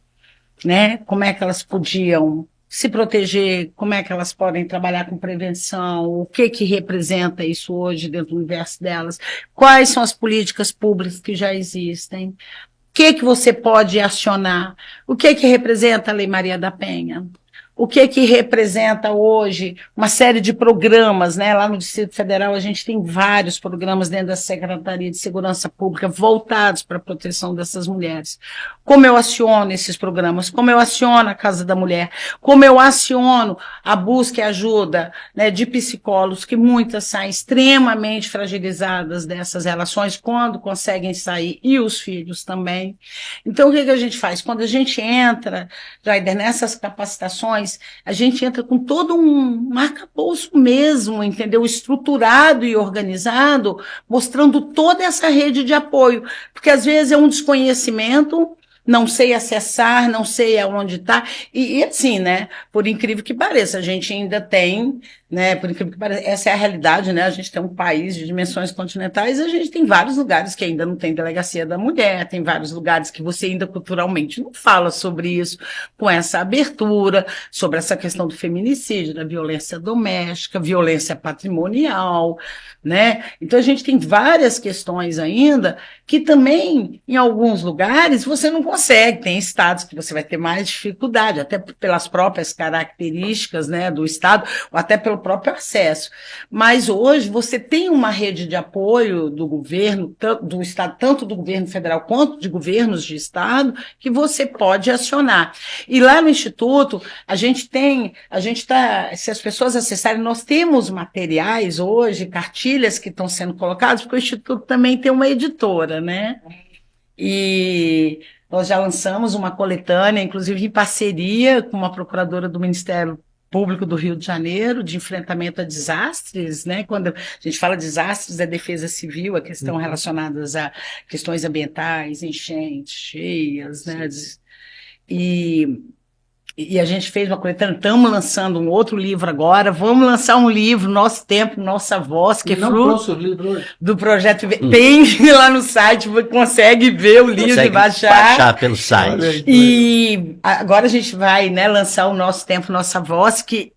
né? Como é que elas podiam se proteger, como é que elas podem trabalhar com prevenção, o que representa isso hoje dentro do universo delas, quais são as políticas públicas que já existem, o que você pode acionar, o que representa a Lei Maria da Penha, o que representa hoje uma série de programas, né? Lá no Distrito Federal a gente tem vários programas dentro da Secretaria de Segurança Pública voltados para a proteção dessas mulheres. Como eu aciono esses programas, como eu aciono a Casa da Mulher, como eu aciono a busca e ajuda, né, de psicólogos, que muitas saem extremamente fragilizadas dessas relações quando conseguem sair, e os filhos também. Então, o que a gente faz? Quando a gente entra, Jaider, nessas capacitações, a gente entra com todo um arcabouço mesmo, entendeu? Estruturado e organizado, mostrando toda essa rede de apoio, porque às vezes é um desconhecimento, não sei acessar, não sei aonde está, e assim, né, por incrível que pareça, a gente ainda tem, né, por incrível que pareça, essa é a realidade, né, a gente tem um país de dimensões continentais, a gente tem vários lugares que ainda não tem delegacia da mulher, tem vários lugares que você ainda culturalmente não fala sobre isso, com essa abertura, sobre essa questão do feminicídio, da violência doméstica, violência patrimonial, né, então a gente tem várias questões ainda, que também, em alguns lugares, você não consegue, tem estados que você vai ter mais dificuldade, até pelas próprias características, né, do estado, ou até pelo próprio acesso. Mas hoje você tem uma rede de apoio do governo, do estado, tanto do governo federal quanto de governos de estado, que você pode acionar. E lá no Instituto, a gente está, se as pessoas acessarem, nós temos materiais hoje, cartilhas que estão sendo colocadas, porque o Instituto também tem uma editora, né? E nós já lançamos uma coletânea, inclusive em parceria com uma procuradora do Ministério Público do Rio de Janeiro, de enfrentamento a desastres, né? Quando a gente fala de desastres, é defesa civil, a questão relacionadas a questões ambientais, enchentes, cheias, né? E a gente fez uma coletânea, estamos lançando um outro livro agora, vamos lançar um livro, Nosso Tempo, Nossa Voz, que é fruto do projeto. Tem lá no site, você consegue ver o livro e baixar pelo site. E agora a gente vai, né, lançar o Nosso Tempo, Nossa Voz, que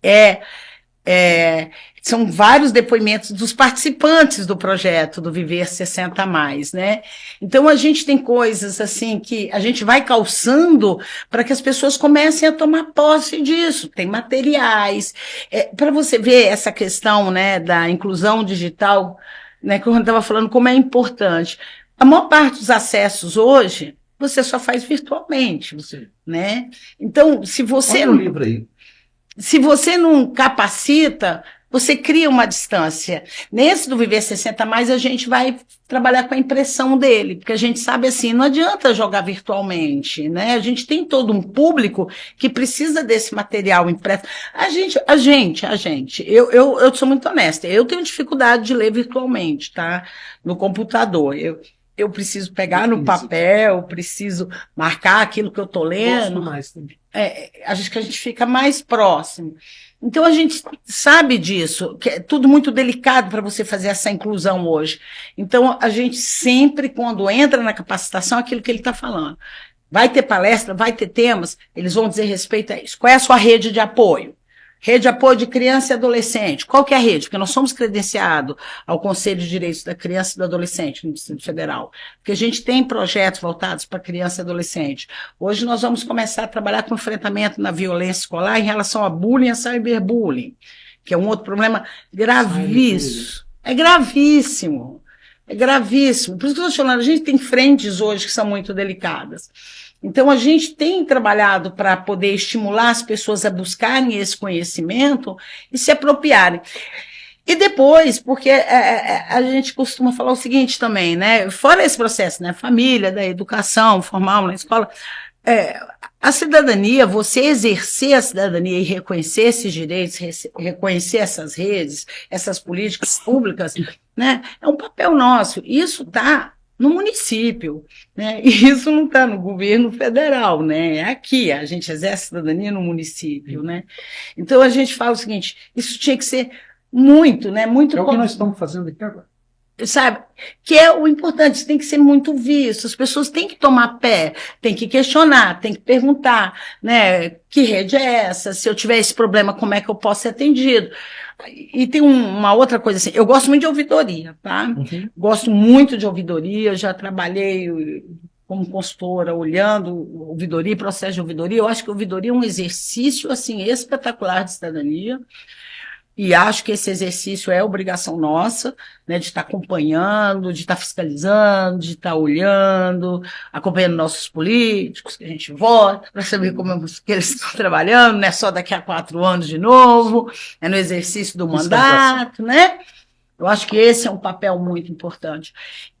são vários depoimentos dos participantes do projeto do Viver 60+, né? Então a gente tem coisas assim que a gente vai calçando para que as pessoas comecem a tomar posse disso. Tem materiais, para você ver essa questão, né, da inclusão digital, né, que eu estava falando como é importante. A maior parte dos acessos hoje você só faz virtualmente, né? Então, se você Olha o livro aí. Se você não capacita, você cria uma distância. Nesse do Viver 60+, a gente vai trabalhar com a impressão dele, porque a gente sabe assim, não adianta jogar virtualmente, né? A gente tem todo um público que precisa desse material impresso. A gente, eu sou muito honesta, eu tenho dificuldade de ler virtualmente, tá? No computador. Eu preciso pegar no papel, preciso marcar aquilo que eu estou lendo. Gosto mais também. Acho que a gente fica mais próximo. Então, a gente sabe disso, que é tudo muito delicado para você fazer essa inclusão hoje. Então, a gente sempre, quando entra na capacitação, aquilo que ele está falando. Vai ter palestra, vai ter temas, eles vão dizer respeito a isso. Qual é a sua rede de apoio? Rede de apoio de criança e adolescente. Qual que é a rede? Porque nós somos credenciados ao Conselho de Direitos da Criança e do Adolescente no Distrito Federal. Porque a gente tem projetos voltados para criança e adolescente. Hoje nós vamos começar a trabalhar com enfrentamento na violência escolar em relação a bullying e a cyberbullying, que é um outro problema gravíssimo. É gravíssimo. É gravíssimo. Por isso que eu estou falando, a gente tem frentes hoje que são muito delicadas. Então, a gente tem trabalhado para poder estimular as pessoas a buscarem esse conhecimento e se apropriarem. E depois, porque a gente costuma falar o seguinte também, né? Fora esse processo, né? Família, da educação formal na escola, a cidadania, você exercer a cidadania e reconhecer esses direitos, reconhecer essas redes, essas políticas públicas, né? É um papel nosso. Isso está no município, né? E isso não está no governo federal, né? É aqui, a gente exerce cidadania no município, né? Então a gente fala o seguinte, isso tinha que ser muito, né? Muito. É o que nós estamos fazendo aqui agora. Sabe? Que é o importante, isso tem que ser muito visto, as pessoas têm que tomar pé, têm que questionar, têm que perguntar, né? Que rede é essa? Se eu tiver esse problema, como é que eu posso ser atendido? E tem uma outra coisa assim, eu gosto muito de ouvidoria, tá? Uhum. Gosto muito de ouvidoria, já trabalhei como consultora olhando ouvidoria, processo de ouvidoria. Eu acho que a ouvidoria é um exercício assim espetacular de cidadania. E acho que esse exercício é obrigação nossa, né, de estar acompanhando, de estar fiscalizando, de estar olhando, acompanhando nossos políticos, que a gente vota, para saber como que eles estão trabalhando, não é só daqui a 4 anos de novo, é no exercício do mandato, né? Eu acho que esse é um papel muito importante.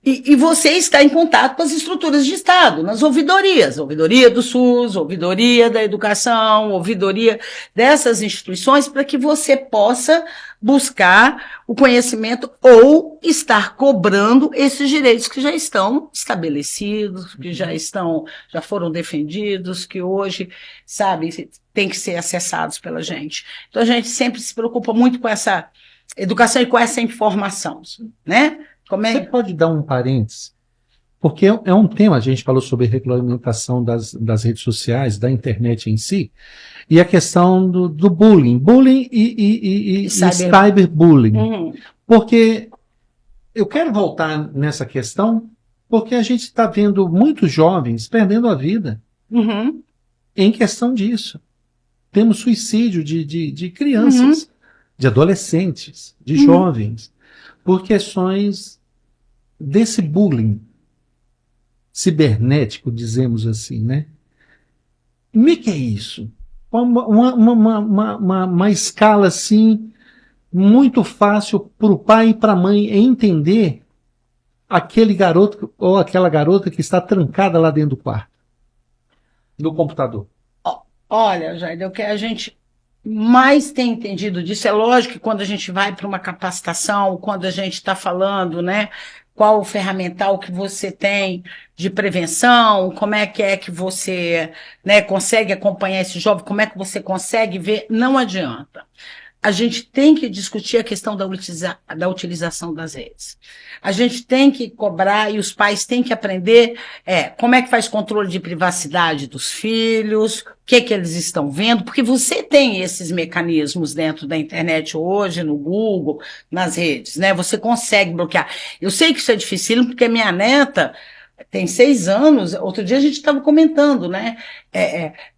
E você está em contato com as estruturas de Estado, nas ouvidorias, ouvidoria do SUS, ouvidoria da educação, ouvidoria dessas instituições, para que você possa buscar o conhecimento ou estar cobrando esses direitos que já estão estabelecidos, que já foram defendidos, que hoje, sabe, tem que ser acessados pela gente. Então a gente sempre se preocupa muito com essa educação e com essa informação, né? Você pode dar um parênteses? Porque é um tema, a gente falou sobre regulamentação das redes sociais, da internet em si, e a questão do bullying e cyberbullying. Uhum. Porque eu quero voltar nessa questão, porque a gente está vendo muitos jovens perdendo a vida em questão disso. Temos suicídio de crianças, de adolescentes, de jovens, por questões desse bullying cibernético, dizemos assim, né? Como é que é isso? Uma escala assim, muito fácil para o pai e para a mãe entender aquele garoto ou aquela garota que está trancada lá dentro do quarto, no computador. Olha, Jair, o que a gente mais tem entendido disso, é lógico que quando a gente vai para uma capacitação, quando a gente está falando, né, qual o ferramental que você tem de prevenção, como é que você, né, consegue acompanhar esse jovem, como é que você consegue ver, não adianta. A gente tem que discutir a questão da utilização das redes. A gente tem que cobrar e os pais têm que aprender como é que faz controle de privacidade dos filhos, o que eles estão vendo, porque você tem esses mecanismos dentro da internet hoje, no Google, nas redes, né? Você consegue bloquear. Eu sei que isso é difícil, porque minha neta tem 6 anos, outro dia a gente estava comentando, né?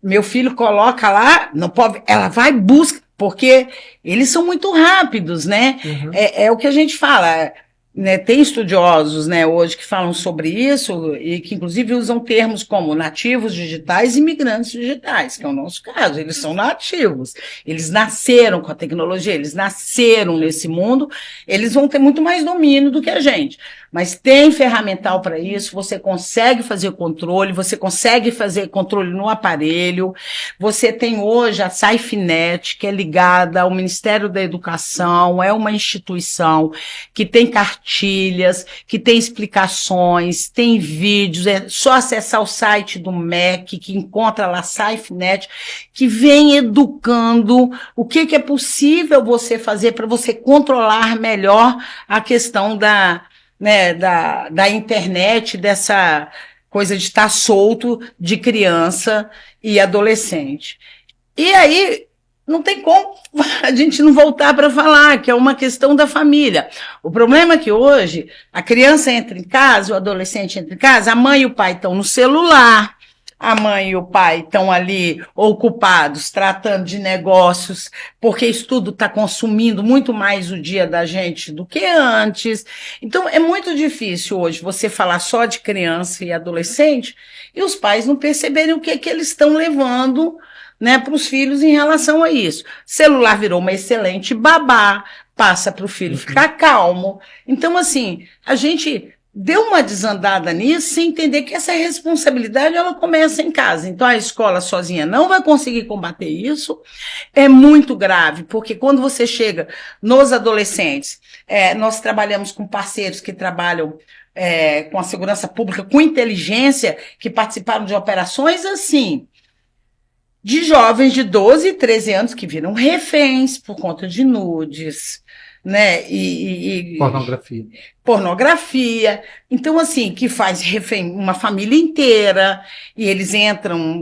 Meu filho coloca lá, não pode, ela vai, busca, porque eles são muito rápidos, né? É o que a gente fala, né, tem estudiosos, né, hoje que falam sobre isso e que inclusive usam termos como nativos digitais e migrantes digitais, que é o nosso caso. Eles são nativos, eles nasceram com a tecnologia, eles nasceram nesse mundo, eles vão ter muito mais domínio do que a gente. Mas tem ferramental para isso, você consegue fazer controle, você consegue fazer controle no aparelho, você tem hoje a SafeNet, que é ligada ao Ministério da Educação, é uma instituição que tem cartilhas, que tem explicações, tem vídeos, é só acessar o site do MEC, que encontra lá SafeNet, que vem educando o que é possível você fazer para você controlar melhor a questão da internet, dessa coisa de estar solto de criança e adolescente. E aí, não tem como a gente não voltar para falar que é uma questão da família. O problema é que hoje a criança entra em casa, o adolescente entra em casa, a mãe e o pai estão no celular, a mãe e o pai estão ali ocupados, tratando de negócios, porque isso tudo está consumindo muito mais o dia da gente do que antes. Então, é muito difícil hoje você falar só de criança e adolescente e os pais não perceberem o que eles estão levando, né, para os filhos em relação a isso. Celular virou uma excelente babá, passa para o filho ficar calmo. Então, assim, a gente deu uma desandada nisso sem entender que essa responsabilidade ela começa em casa. Então, a escola sozinha não vai conseguir combater isso. É muito grave, porque quando você chega nos adolescentes, nós trabalhamos com parceiros que trabalham com a segurança pública, com inteligência, que participaram de operações assim, de jovens de 12 e 13 anos que viram reféns por conta de nudes, né? Pornografia. Então, assim, que faz refém uma família inteira, e eles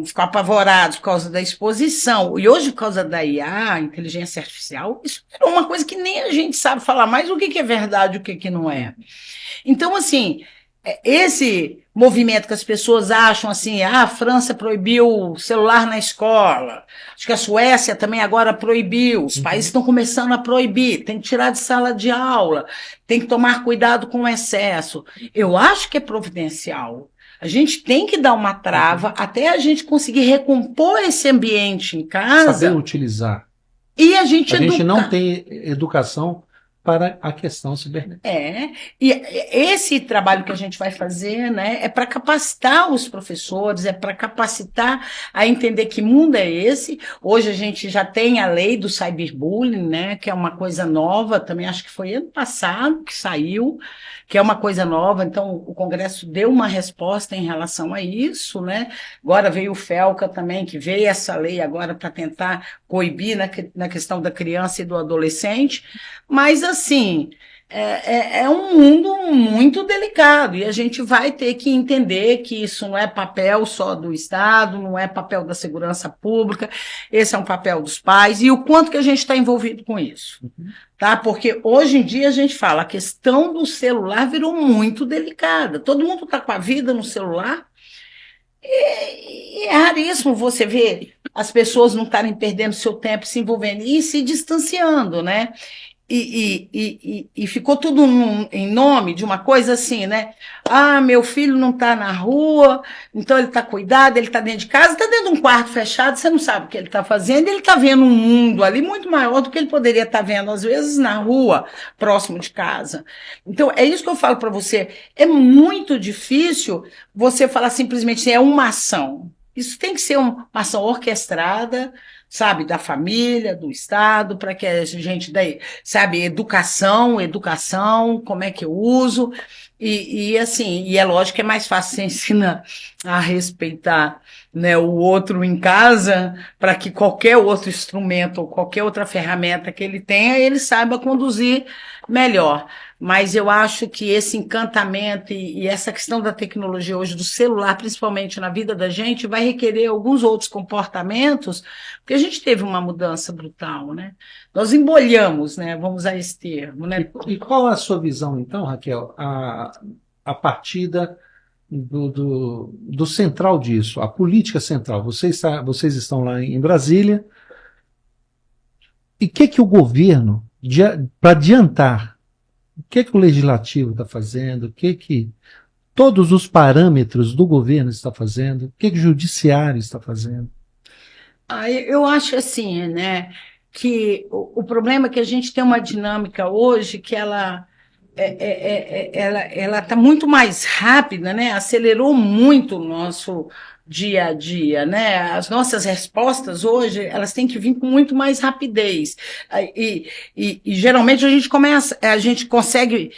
ficam apavorados por causa da exposição. E hoje, por causa da IA, inteligência artificial, isso é uma coisa que nem a gente sabe falar mais o que é verdade e o que não é. Então, assim, esse movimento que as pessoas acham assim, a França proibiu o celular na escola, acho que a Suécia também agora proibiu, os países estão começando a proibir, tem que tirar de sala de aula, tem que tomar cuidado com o excesso. Eu acho que é providencial. A gente tem que dar uma trava até a gente conseguir recompor esse ambiente em casa. Saber utilizar. E a gente não tem educação para a questão cibernética. E esse trabalho que a gente vai fazer, né, é para capacitar os professores, é para capacitar a entender que mundo é esse. Hoje a gente já tem a lei do cyberbullying, né, que é uma coisa nova, também acho que foi ano passado que saiu, que é uma coisa nova, então o Congresso deu uma resposta em relação a isso, né? Agora veio o FELCA também, que veio essa lei agora para tentar coibir na questão da criança e do adolescente, mas assim, é um mundo muito delicado e a gente vai ter que entender que isso não é papel só do Estado, não é papel da segurança pública, esse é um papel dos pais e o quanto que a gente está envolvido com isso. Tá? Porque hoje em dia a gente fala, a questão do celular virou muito delicada. Todo mundo está com a vida no celular e é raríssimo você ver as pessoas não estarem perdendo seu tempo se envolvendo e se distanciando, né? E ficou tudo em nome de uma coisa assim, né? Ah, meu filho não está na rua, então ele está cuidado, ele está dentro de casa, está dentro de um quarto fechado, você não sabe o que ele está fazendo, ele está vendo um mundo ali muito maior do que ele poderia estar vendo, às vezes, na rua, próximo de casa. Então, é isso que eu falo para você. É muito difícil você falar simplesmente assim, é uma ação. Isso tem que ser uma ação orquestrada, sabe, da família, do Estado, para que a gente daí, sabe, educação, como é que eu uso, e assim, e é lógico que é mais fácil você ensinar a respeitar, né, o outro em casa, para que qualquer outro instrumento ou qualquer outra ferramenta que ele tenha, ele saiba conduzir melhor. Mas eu acho que esse encantamento e essa questão da tecnologia hoje, do celular, principalmente na vida da gente, vai requerer alguns outros comportamentos, porque a gente teve uma mudança brutal, né? Nós embolhamos, né? Vamos usar esse termo, né? E qual a sua visão, então, Raquel, a partida do central disso, a política central? Vocês estão lá em Brasília, e o que o governo, para adiantar O que o legislativo está fazendo? O que todos os parâmetros do governo está fazendo? O que o judiciário está fazendo? Eu acho assim, né, que o problema é que a gente tem uma dinâmica hoje que ela está muito mais rápida, né? Acelerou muito o nosso dia a dia, né? As nossas respostas hoje elas têm que vir com muito mais rapidez e geralmente a gente consegue,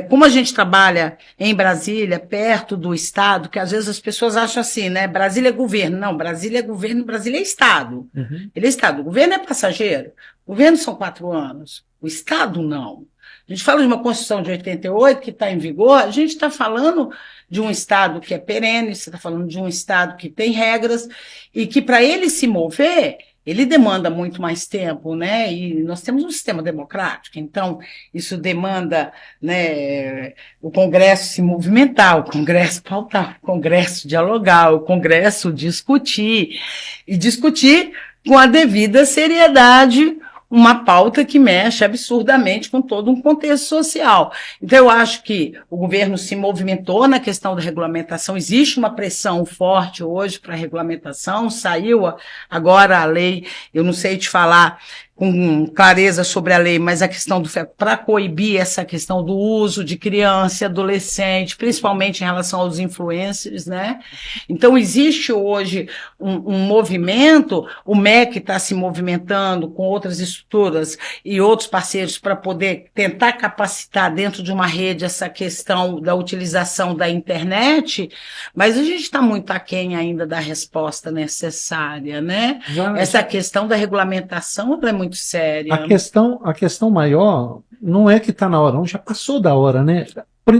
como a gente trabalha em Brasília, perto do Estado, que às vezes as pessoas acham assim, né? Brasília é governo, não, Brasília é governo, Brasília é Estado. Uhum. Ele é Estado, o governo é passageiro, o governo são 4 anos, o Estado não. A gente fala de uma Constituição de 88 que está em vigor, a gente está falando de um Estado que é perene, você está falando de um Estado que tem regras e que, para ele se mover, ele demanda muito mais tempo, né? E nós temos um sistema democrático, então isso demanda, né, o Congresso se movimentar, o Congresso pautar, o Congresso dialogar, o Congresso discutir, e discutir com a devida seriedade uma pauta que mexe absurdamente com todo um contexto social. Então, eu acho que o governo se movimentou na questão da regulamentação, existe uma pressão forte hoje para a regulamentação, saiu agora a lei, eu não sei te falar com clareza sobre a lei, mas a questão para coibir essa questão do uso de criança e adolescente, principalmente em relação aos influencers, né? Então, existe hoje um movimento, o MEC está se movimentando com outras estruturas e outros parceiros para poder tentar capacitar dentro de uma rede essa questão da utilização da internet, mas a gente está muito aquém ainda da resposta necessária, né? Essa questão da regulamentação ela é muito séria. A questão maior não é que está na hora, não, já passou da hora, né?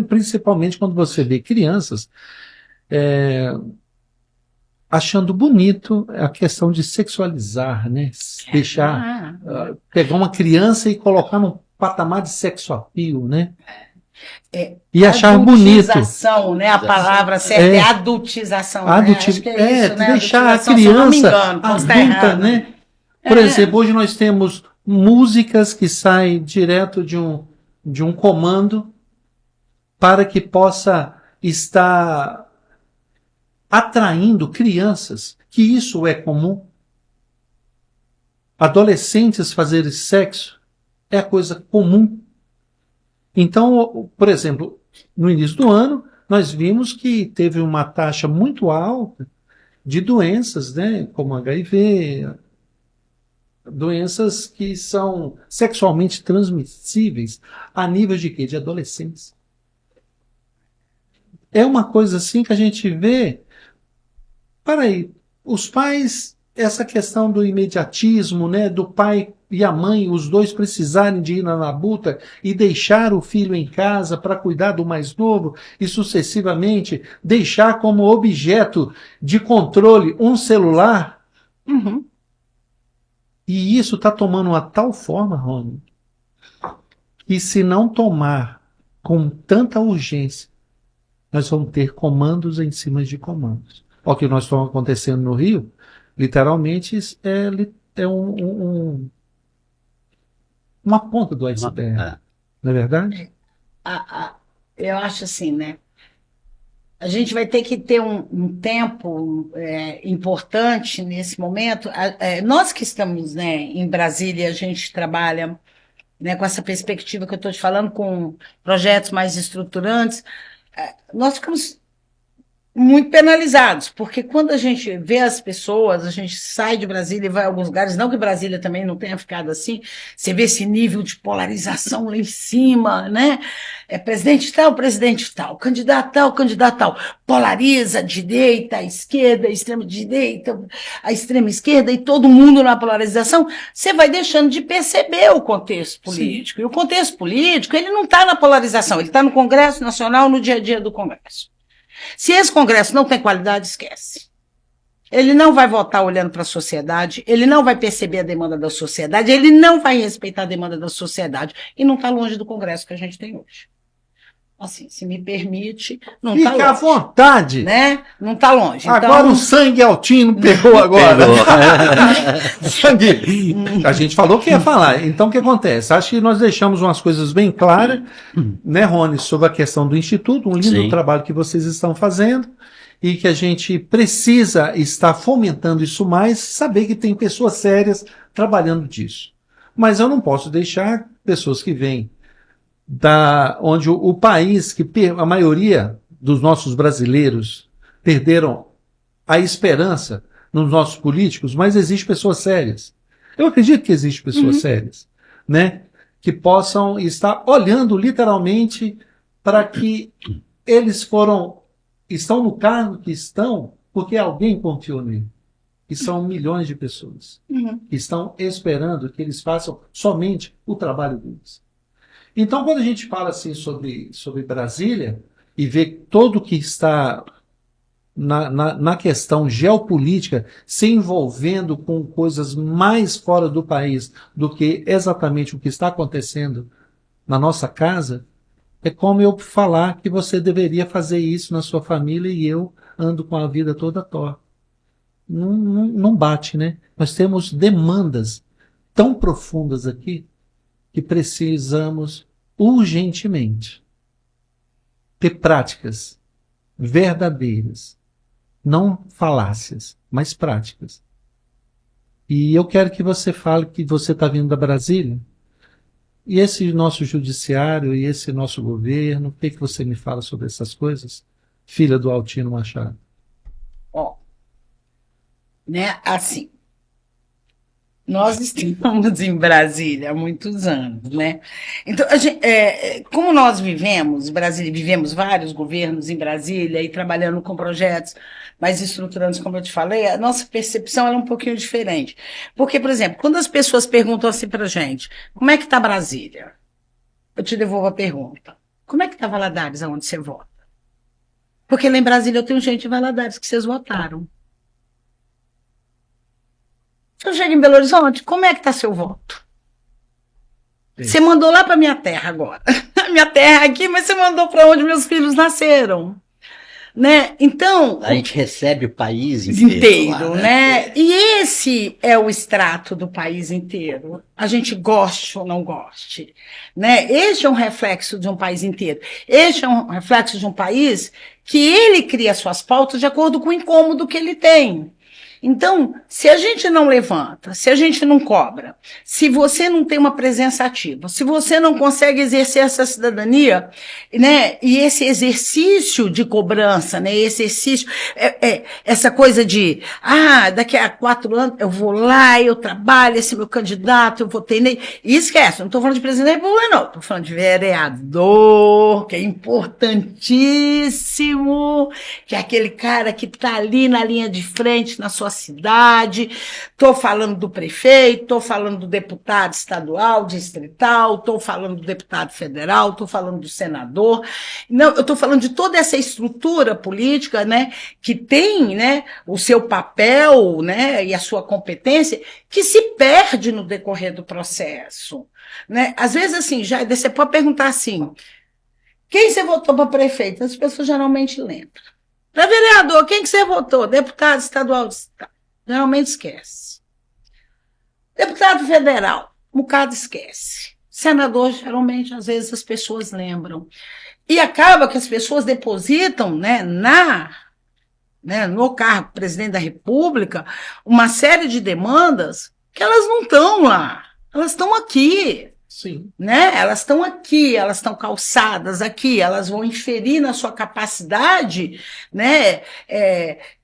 Principalmente quando você vê crianças achando bonito a questão de sexualizar, né? Deixar, pegar uma criança e colocar num patamar de sexo appeal, né? E achar bonito. Adultização, né? A palavra certa é adultização. Né? Acho que é isso, né? Deixar a criança adulta, né? Por exemplo, hoje nós temos músicas que saem direto de um comando para que possa estar atraindo crianças, que isso é comum. Adolescentes fazerem sexo é a coisa comum. Então, por exemplo, no início do ano, nós vimos que teve uma taxa muito alta de doenças, né, como HIV, doenças que são sexualmente transmissíveis a nível de quê? De adolescentes. É uma coisa assim que a gente vê. Para aí, os pais, essa questão do imediatismo, né, do pai e a mãe, os dois precisarem de ir na labuta e deixar o filho em casa para cuidar do mais novo e sucessivamente deixar como objeto de controle um celular. Uhum. E isso está tomando uma tal forma, Rony, que se não tomar com tanta urgência, nós vamos ter comandos em cima de comandos. O que nós estamos acontecendo no Rio, literalmente, é uma ponta do iceberg. Não é verdade? Eu acho assim, né? A gente vai ter que ter um tempo importante nesse momento. Nós que estamos, né, em Brasília, a gente trabalha, né, com essa perspectiva que eu estou te falando, com projetos mais estruturantes. Nós ficamos muito penalizados, porque quando a gente vê as pessoas, a gente sai de Brasília e vai a alguns lugares, não que Brasília também não tenha ficado assim, você vê esse nível de polarização lá em cima, né? Presidente tal, candidato tal, polariza a direita, a esquerda, a extrema direita, a extrema esquerda e todo mundo na polarização, você vai deixando de perceber o contexto político. Sim. E o contexto político, ele não está na polarização, ele está no Congresso Nacional, no dia a dia do Congresso. Se esse Congresso não tem qualidade, esquece. Ele não vai votar olhando para a sociedade, ele não vai perceber a demanda da sociedade, ele não vai respeitar a demanda da sociedade. E não está longe do Congresso que a gente tem hoje. assim, se me permite, não está longe. Fica à vontade. Né? Não está longe. Agora então, o sangue altino pegou agora. Sangue. A gente falou que ia falar. Então o que acontece? Acho que nós deixamos umas coisas bem claras, né, Rony, sobre a questão do Instituto, um lindo Sim. trabalho que vocês estão fazendo e que a gente precisa estar fomentando isso mais, saber que tem pessoas sérias trabalhando disso. Mas eu não posso deixar pessoas que vêm onde o país, que a maioria dos nossos brasileiros perderam a esperança nos nossos políticos, mas existem pessoas sérias. Eu acredito que existem pessoas sérias, né? Que possam estar olhando literalmente para que eles estão no cargo que estão porque alguém confiou nele. E são milhões de pessoas que estão esperando que eles façam somente o trabalho deles. Então, quando a gente fala assim sobre Brasília e vê todo o que está na questão geopolítica se envolvendo com coisas mais fora do país do que exatamente o que está acontecendo na nossa casa, é como eu falar que você deveria fazer isso na sua família e eu ando com a vida toda torta. Não bate, né? Nós temos demandas tão profundas aqui que precisamos urgentemente ter práticas verdadeiras, não falácias, mas práticas. E eu quero que você fale que você está vindo da Brasília, e esse nosso judiciário, e esse nosso governo, o que você me fala sobre essas coisas, filha do Altino Machado? Ó, né, assim, nós estamos em Brasília há muitos anos, né? Então, como nós vivemos vários governos em Brasília e trabalhando com projetos mais estruturantes, como eu te falei, a nossa percepção é um pouquinho diferente. Porque, por exemplo, quando as pessoas perguntam assim pra gente, como é que está Brasília? Eu te devolvo a pergunta. Como é que está Valadares, aonde você vota? Porque lá em Brasília eu tenho gente de Valadares que vocês votaram. Eu chego em Belo Horizonte, como é que está seu voto? Sim. Você mandou lá para minha terra agora. Minha terra aqui, mas você mandou para onde meus filhos nasceram. Né? Então, a gente recebe o país inteiro lá, né? E esse é o extrato do país inteiro. A gente goste ou não goste. Né? Este é um reflexo de um país inteiro. Este é um reflexo de um país que ele cria suas pautas de acordo com o incômodo que ele tem. Então, se a gente não levanta, se a gente não cobra, se você não tem uma presença ativa, se você não consegue exercer essa cidadania, né, e esse exercício de cobrança, né, esse exercício, essa coisa de, daqui a 4 anos eu vou lá, eu trabalho, esse é meu candidato, eu votei nele, e esquece, não estou falando de presidente da República, não, estou falando de vereador, que é importantíssimo, que é aquele cara que está ali na linha de frente, na sua cidade, estou falando do prefeito, estou falando do deputado estadual, distrital, estou falando do deputado federal, estou falando do senador. Não, eu estou falando de toda essa estrutura política, né, que tem, né, o seu papel, né, e a sua competência, que se perde no decorrer do processo. Né? Às vezes, assim, você pode perguntar assim, quem você votou para prefeito? As pessoas geralmente lembram. Para vereador, quem que você votou? Deputado estadual. Geralmente esquece. Deputado federal, um bocado esquece. Senador, geralmente, às vezes as pessoas lembram. E acaba que as pessoas depositam, né, no cargo presidente da República uma série de demandas que elas não estão lá. Elas estão aqui. Sim. Né? Elas estão aqui, elas estão calçadas aqui, elas vão inferir na sua capacidade, né,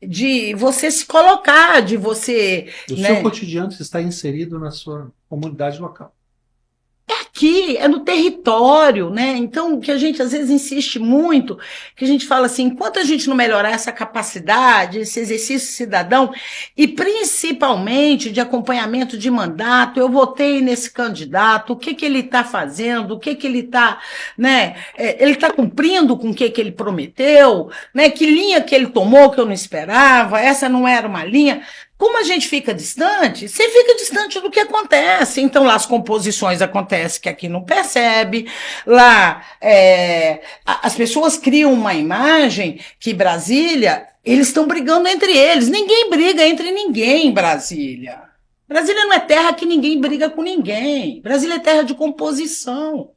de você se colocar, de você... O seu cotidiano está inserido na sua comunidade local. É aqui, é no território, né? Então, que a gente às vezes insiste muito, que a gente fala assim, enquanto a gente não melhorar essa capacidade, esse exercício cidadão, e principalmente de acompanhamento de mandato, eu votei nesse candidato, o que ele está fazendo, o que ele está, né? Ele está cumprindo com o que ele prometeu, né? Que linha que ele tomou que eu não esperava, essa não era uma linha. Como a gente fica distante, você fica distante do que acontece. Então, lá as composições acontecem que aqui não percebe. Lá, as pessoas criam uma imagem que Brasília, eles estão brigando entre eles. Ninguém briga entre ninguém em Brasília. Brasília não é terra que ninguém briga com ninguém. Brasília é terra de composição.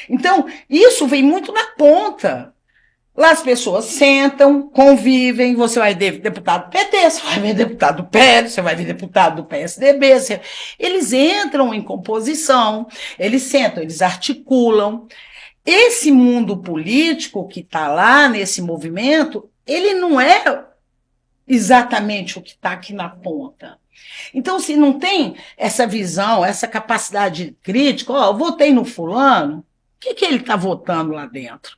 Então, isso vem muito na ponta. Lá as pessoas sentam, convivem, você vai ver deputado do PT, você vai ver deputado do PL, você vai ver deputado do PSDB. Eles entram em composição, eles sentam, eles articulam. Esse mundo político que está lá nesse movimento, ele não é exatamente o que está aqui na ponta. Então, se não tem essa visão, essa capacidade crítica, eu votei no fulano, o que ele está votando lá dentro?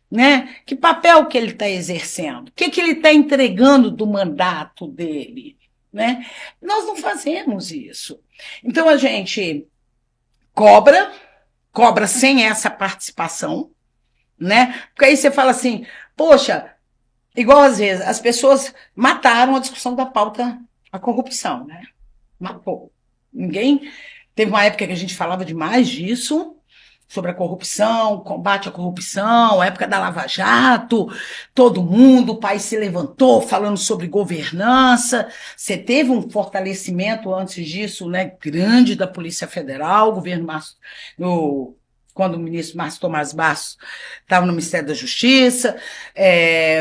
Né? Que papel que ele está exercendo? O que ele está entregando do mandato dele? Né? Nós não fazemos isso. Então a gente cobra sem essa participação, né? Porque aí você fala assim, poxa, igual às vezes as pessoas mataram a discussão da pauta, a corrupção, né? Matou. Ninguém. Teve uma época que a gente falava demais disso, sobre a corrupção, combate à corrupção, a época da Lava Jato, todo mundo, o país se levantou falando sobre governança. Você teve um fortalecimento antes disso, né, grande da Polícia Federal, o governo quando o ministro Márcio Tomás Bastos estava no Ministério da Justiça,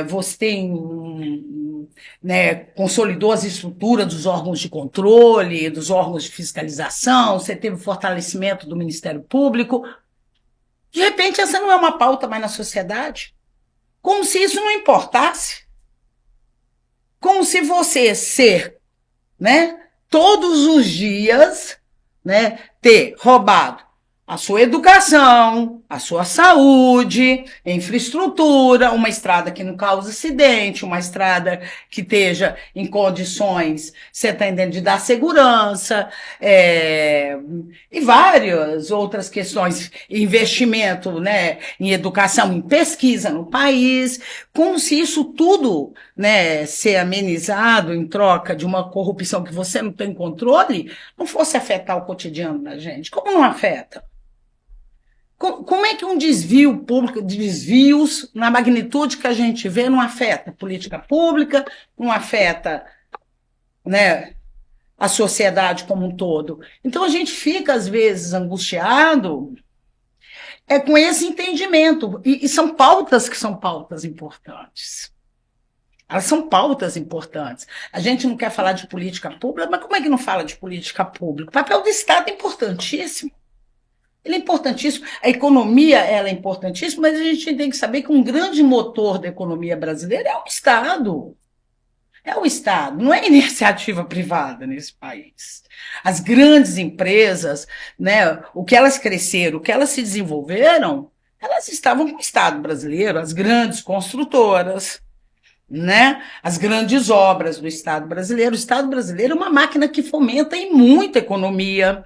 você tem, né, consolidou as estruturas dos órgãos de controle, dos órgãos de fiscalização, você teve o fortalecimento do Ministério Público. De repente, essa não é uma pauta mais na sociedade. Como se isso não importasse. Como se você ser, né, todos os dias, né, ter roubado a sua educação, a sua saúde, infraestrutura, uma estrada que não cause acidente, uma estrada que esteja em condições, você está entendendo, de dar segurança, e várias outras questões, investimento, né, em educação, em pesquisa no país, como se isso tudo, né, ser amenizado em troca de uma corrupção que você não tem controle, não fosse afetar o cotidiano da gente. Como não afeta? Como é que um desvio público, desvios na magnitude que a gente vê, não afeta a política pública, não afeta, né, a sociedade como um todo? Então a gente fica, às vezes, angustiado com esse entendimento. E são pautas que são pautas importantes. Elas são pautas importantes. A gente não quer falar de política pública, mas como é que não fala de política pública? O papel do Estado é importantíssimo. Ele é importantíssimo, a economia ela é importantíssima, mas a gente tem que saber que um grande motor da economia brasileira é o Estado. É o Estado, não é iniciativa privada nesse país. As grandes empresas, né, o que elas cresceram, o que elas se desenvolveram, elas estavam com o Estado brasileiro, as grandes construtoras, né, as grandes obras do Estado brasileiro. O Estado brasileiro é uma máquina que fomenta em muita economia,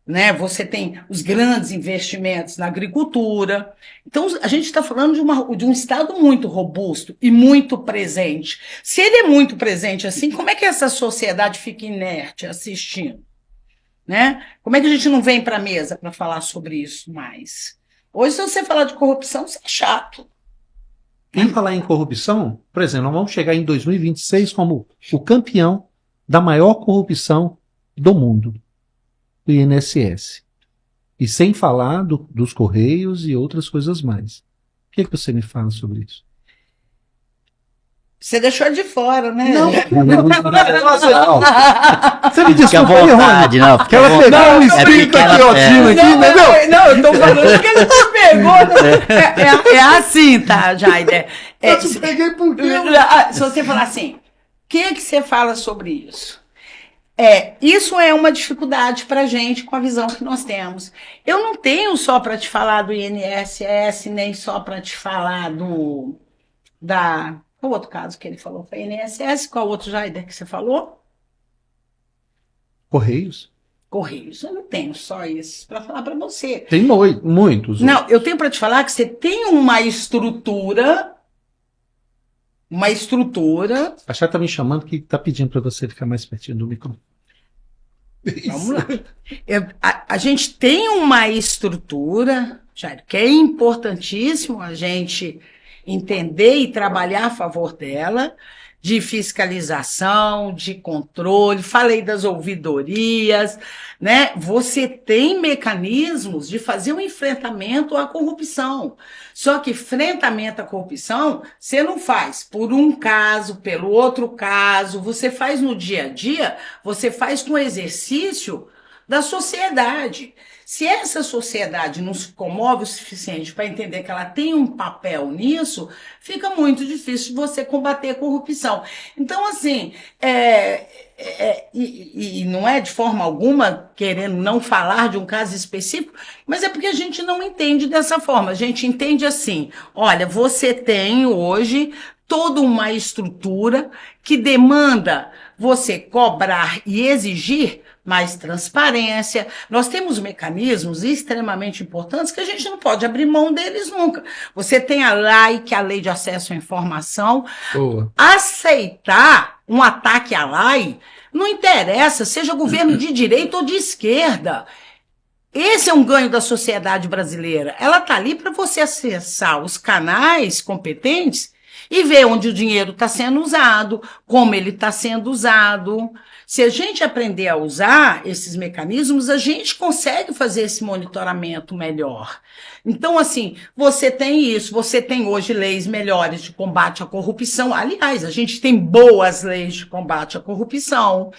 né? Você tem os grandes investimentos na agricultura. Então, a gente está falando de um Estado muito robusto e muito presente. Se ele é muito presente assim, como é que essa sociedade fica inerte assistindo? Né? Como é que a gente não vem para a mesa para falar sobre isso mais? Hoje, se você falar de corrupção, isso é chato. Em falar em corrupção, por exemplo, nós vamos chegar em 2026 como o campeão da maior corrupção do mundo. Do INSS. E sem falar dos Correios e outras coisas mais. O que você me fala sobre isso? Você deixou de fora, né? Não. Você me Fique à desculpa, vontade, não. Que ela pegou um espírito aqui, ó, entendeu? Não, eu tô falando que ele te pegou. É assim, tá, Jaider? Eu te peguei por quê? Se você falar assim, o que você fala sobre isso? Isso é uma dificuldade para a gente com a visão que nós temos. Eu não tenho só para te falar do INSS, nem só para te falar qual o outro caso que ele falou? Foi INSS, qual outro, Jaider, que você falou? Correios? Correios. Eu não tenho só isso para falar para você. Tem muitos. Não, eu tenho para te falar que você tem uma estrutura uma estrutura. A Chay está me chamando que está pedindo para você ficar mais pertinho do microfone. Vamos lá. A gente tem uma estrutura, Jair, que é importantíssimo a gente entender e trabalhar a favor dela, de fiscalização, de controle, falei das ouvidorias, né? Você tem mecanismos de fazer um enfrentamento à corrupção. Só que enfrentamento à corrupção, você não faz por um caso, pelo outro caso, você faz no dia a dia, você faz com o exercício da sociedade. Se essa sociedade não se comove o suficiente para entender que ela tem um papel nisso, fica muito difícil você combater a corrupção. Então, assim, e não é de forma alguma querendo não falar de um caso específico, mas é porque a gente não entende dessa forma. A gente entende assim, olha, você tem hoje toda uma estrutura que demanda você cobrar e exigir mais transparência. Nós temos mecanismos extremamente importantes que a gente não pode abrir mão deles nunca. Você tem a LAI, que é a Lei de Acesso à Informação. Boa. Aceitar um ataque à LAI não interessa, seja governo de direita ou de esquerda. Esse é um ganho da sociedade brasileira. Ela está ali para você acessar os canais competentes e ver onde o dinheiro está sendo usado, como ele está sendo usado. Se a gente aprender a usar esses mecanismos, a gente consegue fazer esse monitoramento melhor. Então, assim, você tem isso, você tem hoje leis melhores de combate à corrupção. Aliás, a gente tem boas leis de combate à corrupção,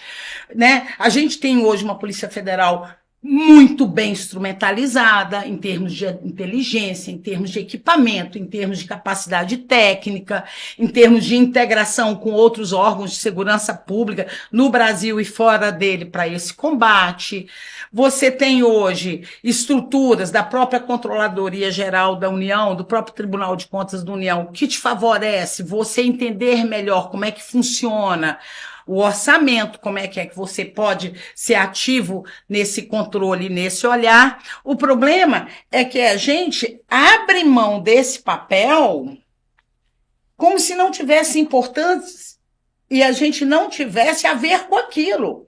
né? A gente tem hoje uma Polícia Federal muito bem instrumentalizada em termos de inteligência, em termos de equipamento, em termos de capacidade técnica, em termos de integração com outros órgãos de segurança pública no Brasil e fora dele para esse combate. Você tem hoje estruturas da própria Controladoria Geral da União, do próprio Tribunal de Contas da União, que te favorece você entender melhor como é que funciona o orçamento, como é que você pode ser ativo nesse controle, nesse olhar. O problema é que a gente abre mão desse papel como se não tivesse importância e a gente não tivesse a ver com aquilo.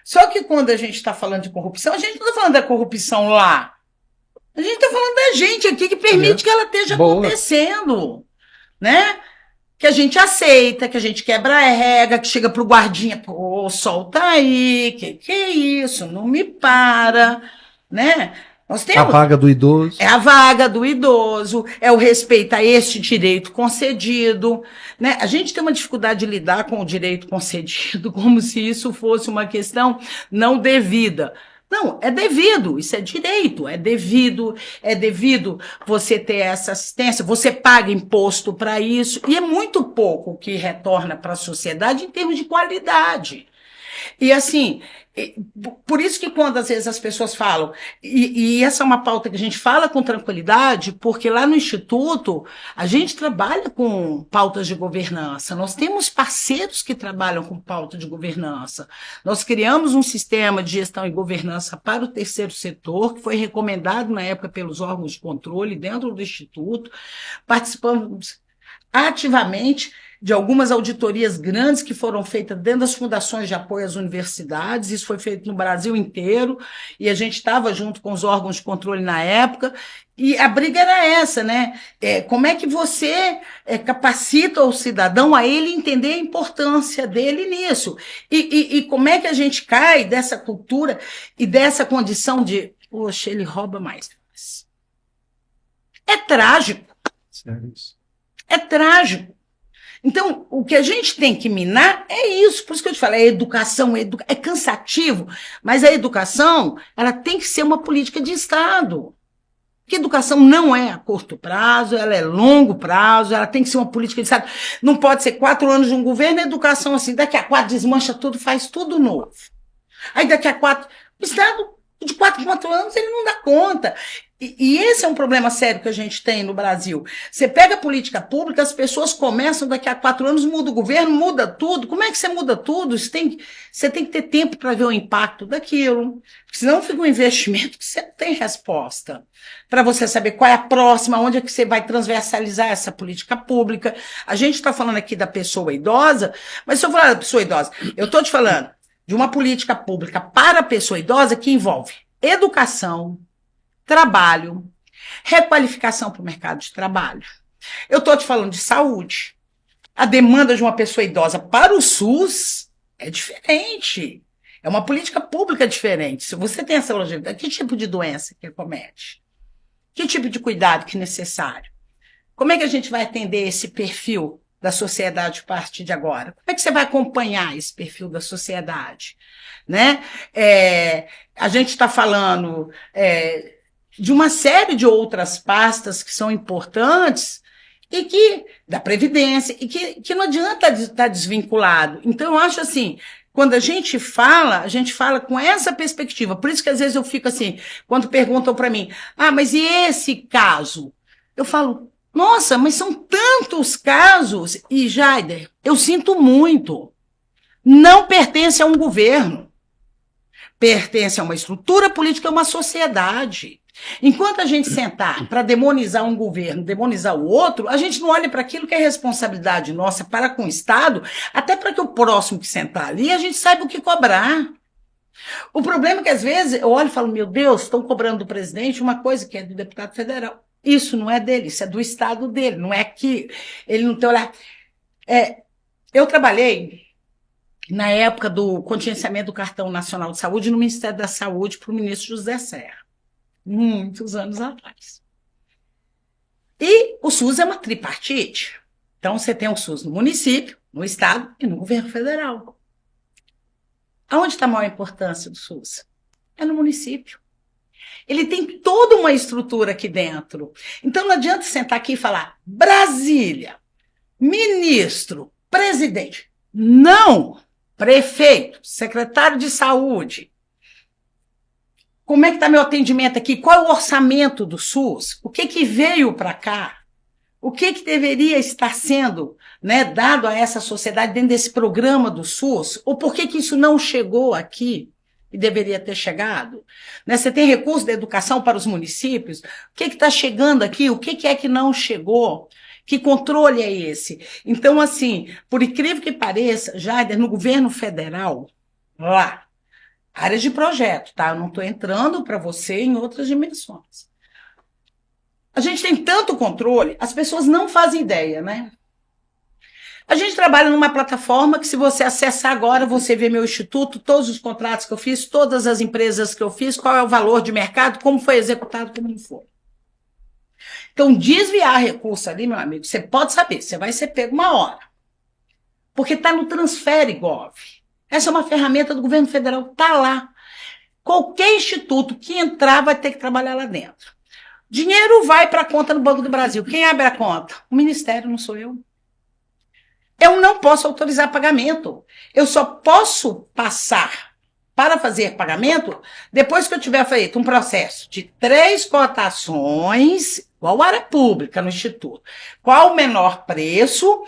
Só que quando a gente está falando de corrupção, a gente não está falando da corrupção lá. A gente está falando da gente aqui que permite que ela esteja acontecendo, né? Que a gente aceita, que a gente quebra a regra, que chega pro guardinha, pô, solta aí, que é isso, não me para, né? Nós temos, a vaga do idoso. É a vaga do idoso, é o respeito a este direito concedido, né? A gente tem uma dificuldade de lidar com o direito concedido como se isso fosse uma questão não devida. Não, é devido, isso é direito, é devido você ter essa assistência, você paga imposto para isso, e é muito pouco que retorna para a sociedade em termos de qualidade. E assim, por isso que quando às vezes as pessoas falam, e essa é uma pauta que a gente fala com tranquilidade, porque lá no Instituto a gente trabalha com pautas de governança, nós temos parceiros que trabalham com pauta de governança, nós criamos um sistema de gestão e governança para o terceiro setor, que foi recomendado na época pelos órgãos de controle dentro do Instituto, participamos ativamente de algumas auditorias grandes que foram feitas dentro das fundações de apoio às universidades, isso foi feito no Brasil inteiro, e a gente estava junto com os órgãos de controle na época, e a briga era essa, né? Como é que você capacita o cidadão a ele entender a importância dele nisso? E como é que a gente cai dessa cultura e dessa condição de, poxa, ele rouba mais. É trágico. Sério isso. É trágico. Então, o que a gente tem que minar é isso. Por isso que eu te falo, é educação, é cansativo, mas a educação, ela tem que ser uma política de Estado. Porque a educação não é a curto prazo, ela é longo prazo, ela tem que ser uma política de Estado. Não pode ser 4 anos de um governo, a educação assim, daqui a 4 desmancha tudo, faz tudo novo. Aí daqui a 4, o Estado de 4 em 4 anos ele não dá conta. E esse é um problema sério que a gente tem no Brasil. Você pega a política pública, as pessoas começam, daqui a 4 anos muda o governo, muda tudo. Como é que você muda tudo? Você tem que ter tempo para ver o impacto daquilo. Senão fica um investimento que você não tem resposta. Para você saber qual é a próxima, onde é que você vai transversalizar essa política pública. A gente está falando aqui da pessoa idosa, mas se eu falar da pessoa idosa, eu estou te falando de uma política pública para a pessoa idosa que envolve educação, trabalho, requalificação para o mercado de trabalho. Eu estou te falando de saúde. A demanda de uma pessoa idosa para o SUS é diferente. É uma política pública diferente. Se você tem essa longevidade, que tipo de doença que comete? Que tipo de cuidado que é necessário? Como é que a gente vai atender esse perfil da sociedade a partir de agora? Como é que você vai acompanhar esse perfil da sociedade? Né? A gente está falando de uma série de outras pastas que são importantes e que da Previdência, e que não adianta estar desvinculado. Então, eu acho assim, quando a gente fala com essa perspectiva. Por isso que às vezes eu fico assim, quando perguntam para mim, mas e esse caso? Eu falo, nossa, mas são tantos casos, e Jaider, eu sinto muito, não pertence a um governo, pertence a uma estrutura política, a uma sociedade. Enquanto a gente sentar para demonizar um governo, demonizar o outro, a gente não olha para aquilo que é responsabilidade nossa para com o Estado, até para que o próximo que sentar ali, a gente saiba o que cobrar. O problema é que às vezes eu olho e falo, meu Deus, estão cobrando do presidente uma coisa que é do deputado federal. Isso não é dele, isso é do Estado dele, não é que ele não tem olhar. Eu trabalhei na época do contingenciamento do Cartão Nacional de Saúde no Ministério da Saúde para o ministro José Serra, muitos anos atrás. E o SUS é uma tripartite. Então, você tem o SUS no município, no Estado e no governo federal. Aonde está a maior importância do SUS? É no município. Ele tem toda uma estrutura aqui dentro. Então, não adianta sentar aqui e falar Brasília, ministro, presidente. Não! Prefeito, secretário de saúde. Como é que está meu atendimento aqui? Qual é o orçamento do SUS? O que veio para cá? O que deveria estar sendo, né, dado a essa sociedade dentro desse programa do SUS? Ou por que isso não chegou aqui e deveria ter chegado? Né, você tem recurso da educação para os municípios? O que está chegando aqui? O que é que não chegou? Que controle é esse? Então, assim, por incrível que pareça, Jaider, no governo federal, lá, áreas de projeto, tá? Eu não estou entrando para você em outras dimensões. A gente tem tanto controle, as pessoas não fazem ideia, né? A gente trabalha numa plataforma que, se você acessar agora, você vê meu instituto, todos os contratos que eu fiz, todas as empresas que eu fiz, qual é o valor de mercado, como foi executado, como não foi. Então, desviar recurso ali, meu amigo, você pode saber, você vai ser pego uma hora. Porque está no Transfere.gov. Essa é uma ferramenta do governo federal, está lá. Qualquer instituto que entrar vai ter que trabalhar lá dentro. Dinheiro vai para a conta no Banco do Brasil. Quem abre a conta? O Ministério, não sou eu. Eu não posso autorizar pagamento. Eu só posso passar para fazer pagamento depois que eu tiver feito um processo de 3 cotações, igual a área pública no Instituto. Qual o menor preço?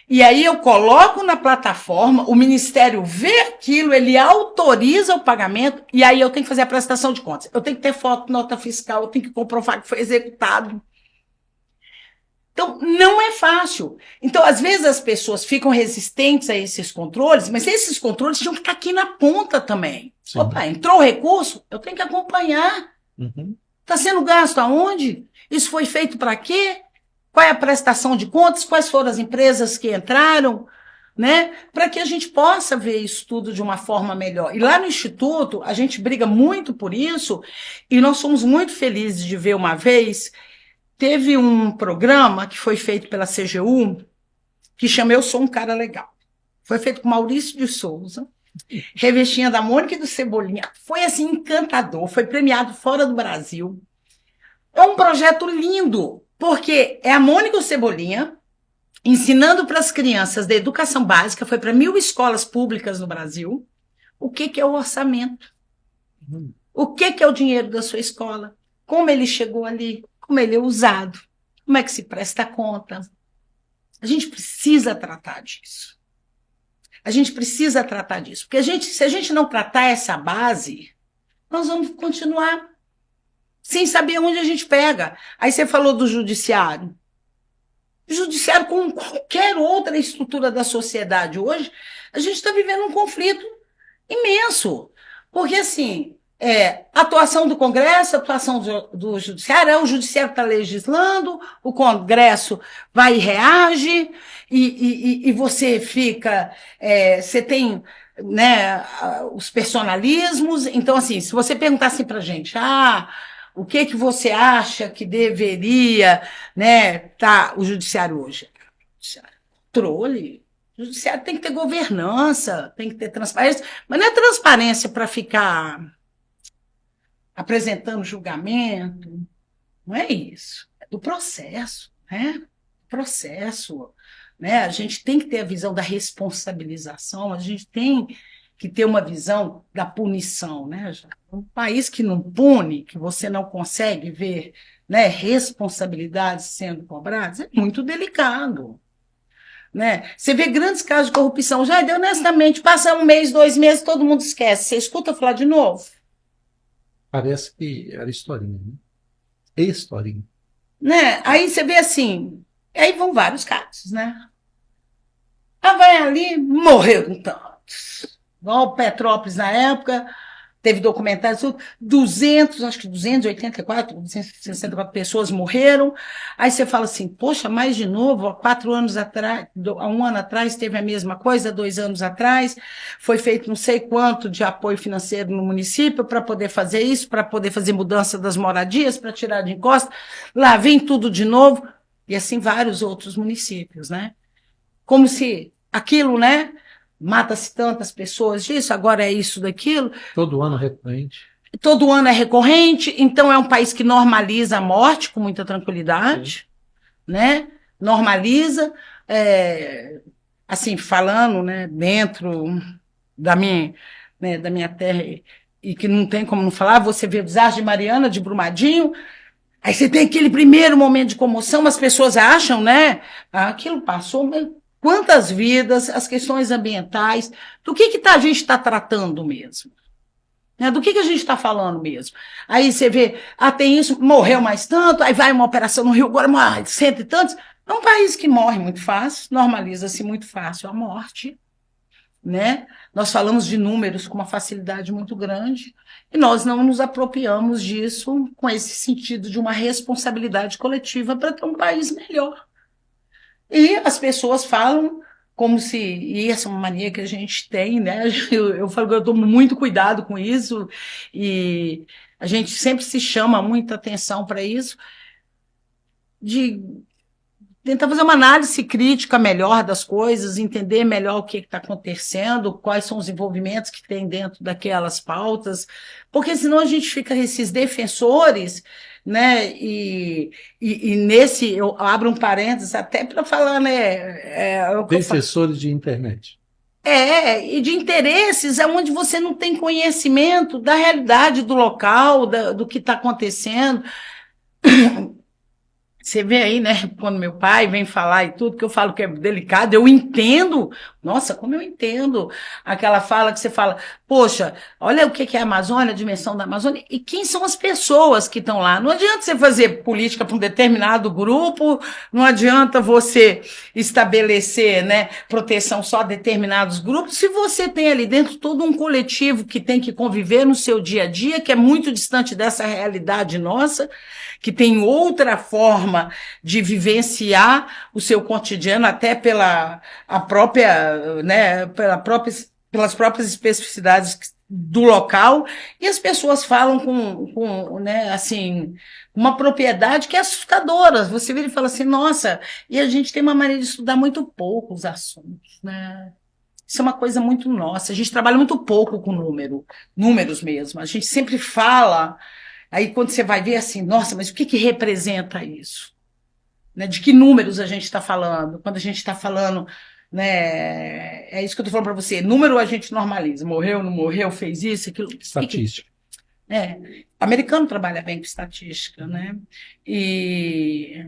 E aí eu coloco na plataforma, o Ministério vê aquilo, ele autoriza o pagamento, e aí eu tenho que fazer a prestação de contas. Eu tenho que ter foto, nota fiscal, eu tenho que comprovar que foi executado. Então, não é fácil. Então, às vezes as pessoas ficam resistentes a esses controles, mas esses controles tinham que estar aqui na ponta também. Sim. Opa, entrou o recurso, eu tenho que acompanhar. Está sendo gasto aonde? Isso foi feito para quê? Qual é a prestação de contas? Quais foram as empresas que entraram? Né? Para que a gente possa ver isso tudo de uma forma melhor. E lá no Instituto, a gente briga muito por isso, e nós somos muito felizes de ver uma vez. Teve um programa que foi feito pela CGU, que chama Eu Sou um Cara Legal. Foi feito com Maurício de Souza, revestinha da Mônica e do Cebolinha. Foi assim encantador, foi premiado fora do Brasil. É um projeto lindo, porque é a Mônica e o Cebolinha ensinando para as crianças da educação básica, foi para 1.000 escolas públicas no Brasil, o que é o orçamento. O que é o dinheiro da sua escola. como ele chegou ali, como ele é usado, como é que se presta conta. A gente precisa tratar disso. A gente precisa tratar disso. Porque se a gente não tratar essa base, nós vamos continuar sem saber onde a gente pega. Aí você falou do judiciário. O judiciário, como qualquer outra estrutura da sociedade hoje, a gente está vivendo um conflito imenso. Porque, assim, a atuação do Congresso, a atuação do Judiciário, o Judiciário está legislando, o Congresso vai e reage, e você fica. Você tem, né, os personalismos. Então, assim, se você perguntar assim para a gente, o que você acha que deveria, né, tá o Judiciário hoje? Controle. O Judiciário tem que ter governança, tem que ter transparência, mas não é transparência para ficar apresentando julgamento, não é isso, é do processo, né? Processo, né? A gente tem que ter a visão da responsabilização, a gente tem que ter uma visão da punição, né? Um país que não pune, que você não consegue ver, né, responsabilidades sendo cobradas, é muito delicado. Né? Você vê grandes casos de corrupção, já honestamente, passa 1 mês, 2 meses, todo mundo esquece. Você escuta falar de novo? Parece que era historinha, né? Historinha. Né? Aí você vê assim, aí vão vários casos, né? Vai ali, morreu tantos. Igual Petrópolis na época, teve documentários, 264 pessoas morreram. Aí você fala assim, poxa, mais de novo, há 4 anos atrás, há 1 ano atrás teve a mesma coisa, 2 anos atrás, foi feito não sei quanto de apoio financeiro no município para poder fazer isso, para poder fazer mudança das moradias, para tirar de encosta, lá vem tudo de novo, e assim vários outros municípios, né? Como se aquilo, né? Mata-se tantas pessoas disso, agora é isso, daquilo. Todo ano recorrente. Todo ano é recorrente, então é um país que normaliza a morte com muita tranquilidade, né? Normaliza, assim, falando, né, dentro da minha terra, e que não tem como não falar, você vê o desastre de Mariana, de Brumadinho, aí você tem aquele primeiro momento de comoção, as pessoas acham, né? Aquilo passou, mas quantas vidas, as questões ambientais, do que a gente está tratando mesmo? Né? Do que a gente está falando mesmo? Aí você vê, tem isso, morreu mais tanto, aí vai uma operação no Rio, agora morre 100 e tantos. É um país que morre muito fácil, normaliza-se muito fácil a morte. Né? Nós falamos de números com uma facilidade muito grande e nós não nos apropriamos disso com esse sentido de uma responsabilidade coletiva para ter um país melhor. E as pessoas falam como se, e essa é uma mania que a gente tem, né? Eu falo que eu tomo muito cuidado com isso, e a gente sempre se chama muita atenção para isso, de tentar fazer uma análise crítica melhor das coisas, entender melhor o que está acontecendo, quais são os envolvimentos que tem dentro daquelas pautas, porque senão a gente fica esses defensores, né? E nesse, eu abro um parênteses até para falar, né? Defensores de internet. E de interesses onde você não tem conhecimento da realidade do local, do que está acontecendo. Você vê aí, né, quando meu pai vem falar e tudo, que eu falo que é delicado, eu entendo, nossa, como eu entendo aquela fala que você fala, poxa, olha o que é a Amazônia, a dimensão da Amazônia, e quem são as pessoas que estão lá. Não adianta você fazer política para um determinado grupo, não adianta você estabelecer, né, proteção só a determinados grupos, se você tem ali dentro todo um coletivo que tem que conviver no seu dia a dia, que é muito distante dessa realidade nossa, que tem outra forma de vivenciar o seu cotidiano, até pelas próprias especificidades do local, e as pessoas falam com né, assim, uma propriedade que é assustadora. Você vira e fala assim, nossa, e a gente tem uma maneira de estudar muito pouco os assuntos, né? Isso é uma coisa muito nossa. A gente trabalha muito pouco com números mesmo. A gente sempre fala. Aí quando você vai ver assim, nossa, mas o que representa isso? Né? De que números a gente está falando? Quando a gente está falando, né? É isso que eu estou falando para você. Número a gente normaliza. Morreu, não morreu, fez isso, aquilo. Estatística. americano trabalha bem com estatística, né? E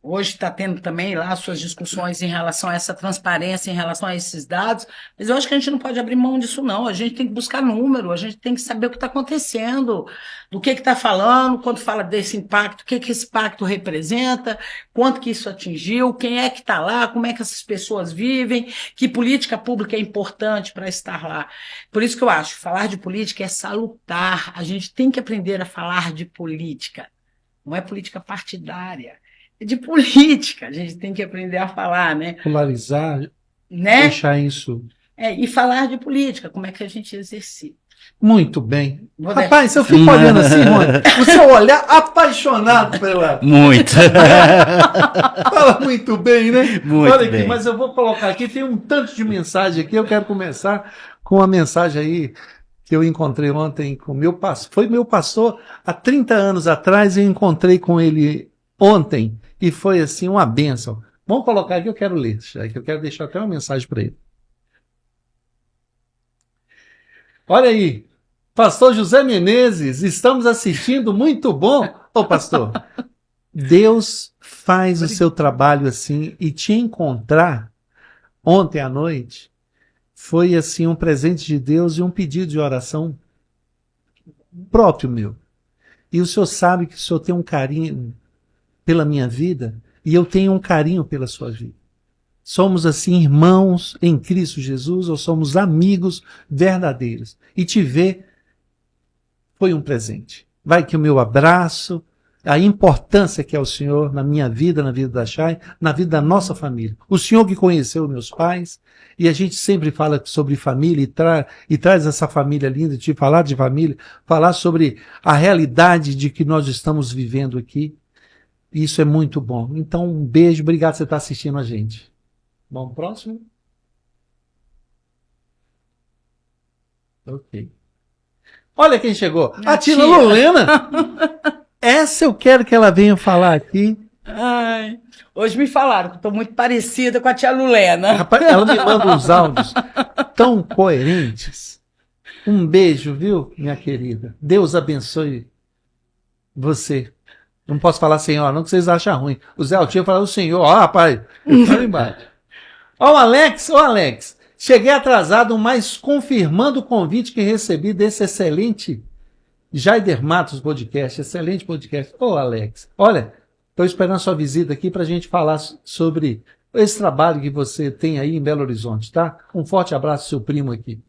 hoje está tendo também lá suas discussões em relação a essa transparência, em relação a esses dados, mas eu acho que a gente não pode abrir mão disso, não. A gente tem que buscar número, a gente tem que saber o que está acontecendo, do que está falando, quando fala desse impacto, o que esse impacto representa, quanto que isso atingiu, quem é que está lá, como é que essas pessoas vivem, que política pública é importante para estar lá. Por isso que eu acho, falar de política é salutar, a gente tem que aprender a falar de política, não é política partidária. De política, a gente tem que aprender a falar, né? Polarizar, Né? deixar isso. E falar de política, como é que a gente exercita. Muito bem. Vou Rapaz, eu fico olhando assim, Rony, o seu olhar apaixonado pela... Muito. Fala muito bem, né? Muito Olha aqui, bem. mas eu vou colocar aqui, tem um tanto de mensagem aqui, eu quero começar com uma mensagem aí que eu encontrei ontem com meu pastor. Foi meu pastor há 30 anos atrás, eu encontrei com ele ontem e foi assim uma bênção. Vamos colocar aqui, eu quero ler, que eu quero deixar até uma mensagem para ele. Olha aí, pastor José Menezes, estamos assistindo, muito bom. Ô pastor, Deus faz o seu trabalho assim, e te encontrar ontem à noite foi assim um presente de Deus e um pedido de oração próprio meu. E o senhor sabe que o senhor tem um carinho pela minha vida e eu tenho um carinho pela sua vida. Somos assim irmãos em Cristo Jesus, ou somos amigos verdadeiros. E te ver foi um presente. Vai que o meu abraço, a importância que é o Senhor na minha vida, na vida da Chay, na vida da nossa família. O Senhor que conheceu meus pais, e a gente sempre fala sobre família e traz essa família linda, de falar de família, falar sobre a realidade de que nós estamos vivendo aqui. Isso é muito bom. Então, um beijo, obrigado por você estar assistindo a gente. Vamos pro próximo? Ok. Olha quem chegou. A Tina Lulena. Essa eu quero que ela venha falar aqui. Ai, hoje me falaram que eu estou muito parecida com a tia Lulena. Rapaz, ela me manda uns áudios tão coerentes. Um beijo, viu, minha querida? Deus abençoe você. Não posso falar senhora, não, que vocês acham ruim. O Zé Altinho fala o senhor. Ó, rapaz, eu falo embaixo. Ó, Alex. Cheguei atrasado, mas confirmando o convite que recebi desse excelente Jaider Matos Podcast. Excelente podcast. Ô, Alex, olha, estou esperando a sua visita aqui para a gente falar sobre esse trabalho que você tem aí em Belo Horizonte, tá? Um forte abraço, seu primo aqui.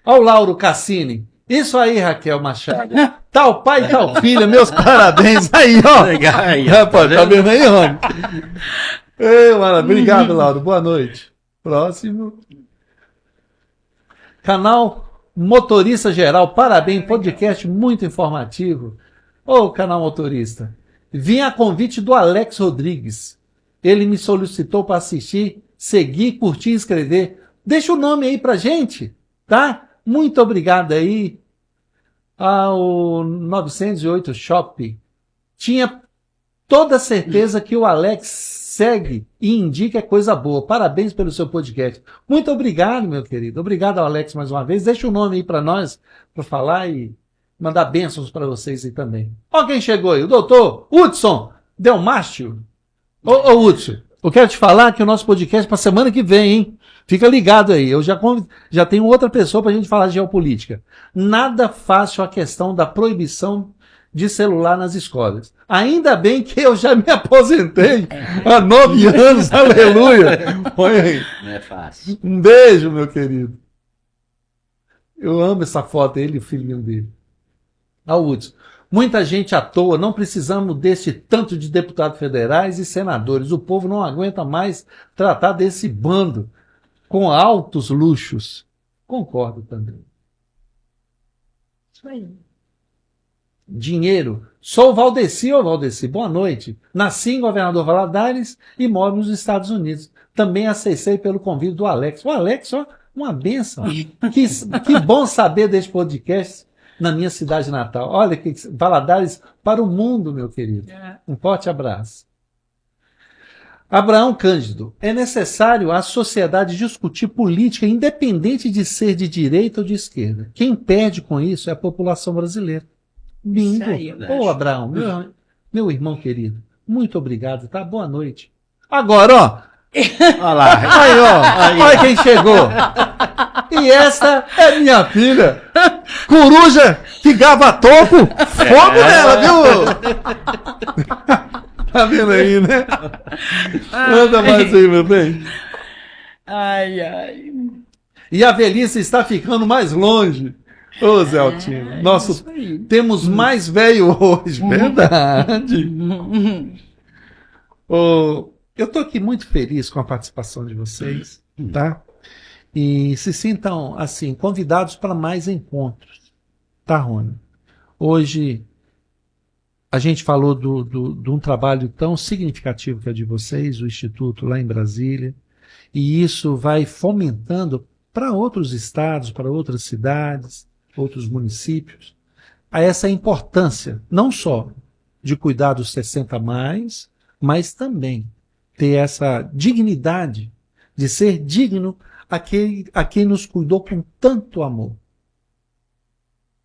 Ó, o Lauro Cassini. Isso aí, Raquel Machado. Tal pai, tal filha, meus parabéns. Aí, ó. Legal aí. Rapaz, tá vendo aí, Rony? Ei, mano, obrigado, Lauro. Boa noite. Próximo. Canal Motorista Geral. Parabéns, podcast muito informativo. Ô, canal Motorista. Vim a convite do Alex Rodrigues. Ele me solicitou para assistir, seguir, curtir e inscrever. Deixa o nome aí pra gente, tá? Muito obrigado aí ao 908 Shop. Tinha toda certeza que o Alex segue e indica coisa boa. Parabéns pelo seu podcast. Muito obrigado, meu querido. Obrigado ao Alex mais uma vez. Deixa o nome aí para nós, para falar e mandar bênçãos para vocês aí também. Ó quem chegou aí, o doutor Hudson Delmácio. Ô Hudson, eu quero te falar que o nosso podcast para semana que vem, hein? Fica ligado aí, eu já tenho outra pessoa para a gente falar de geopolítica. Nada fácil a questão da proibição de celular nas escolas. Ainda bem que eu já me aposentei há 9 anos, aleluia. Põe aí. Não é fácil. Um beijo, meu querido. Eu amo essa foto, ele e o filhinho dele. Hudson. Muita gente à toa, não precisamos desse tanto de deputados federais e senadores. O povo não aguenta mais tratar desse bando com altos luxos. Concordo também. Isso aí. Dinheiro. Sou o Valdeci, boa noite. Nasci em Governador Valadares e moro nos Estados Unidos. Também acessei pelo convite do Alex. O Alex, ó, uma bênção. Que bom saber desse podcast na minha cidade natal. Olha, Valadares para o mundo, meu querido. Um forte abraço. Abraão Cândido, é necessário a sociedade discutir política independente de ser de direita ou de esquerda. Quem perde com isso é a população brasileira. Bingo. Isso aí, Ô, Abraão, meu irmão querido, muito obrigado, tá? Boa noite. Agora, ó. Olha lá. Aí, ó. Olha quem chegou. E essa é minha filha. Coruja que gava topo. Fogo nela, viu? Tá vendo aí, né? Manda mais aí, meu bem. Ai, ai. E a velhice está ficando mais longe. Ô, Zé Altino, Isso aí. temos mais velho hoje, verdade. Ô, eu estou aqui muito feliz com a participação de vocês, tá? E se sintam, assim, convidados para mais encontros, tá, Rony? Hoje a gente falou de um trabalho tão significativo que é de vocês, o Instituto lá em Brasília, e isso vai fomentando para outros estados, para outras cidades, outros municípios, a essa importância, não só de cuidar dos 60 a mais, mas também ter essa dignidade de ser digno a quem nos cuidou com tanto amor.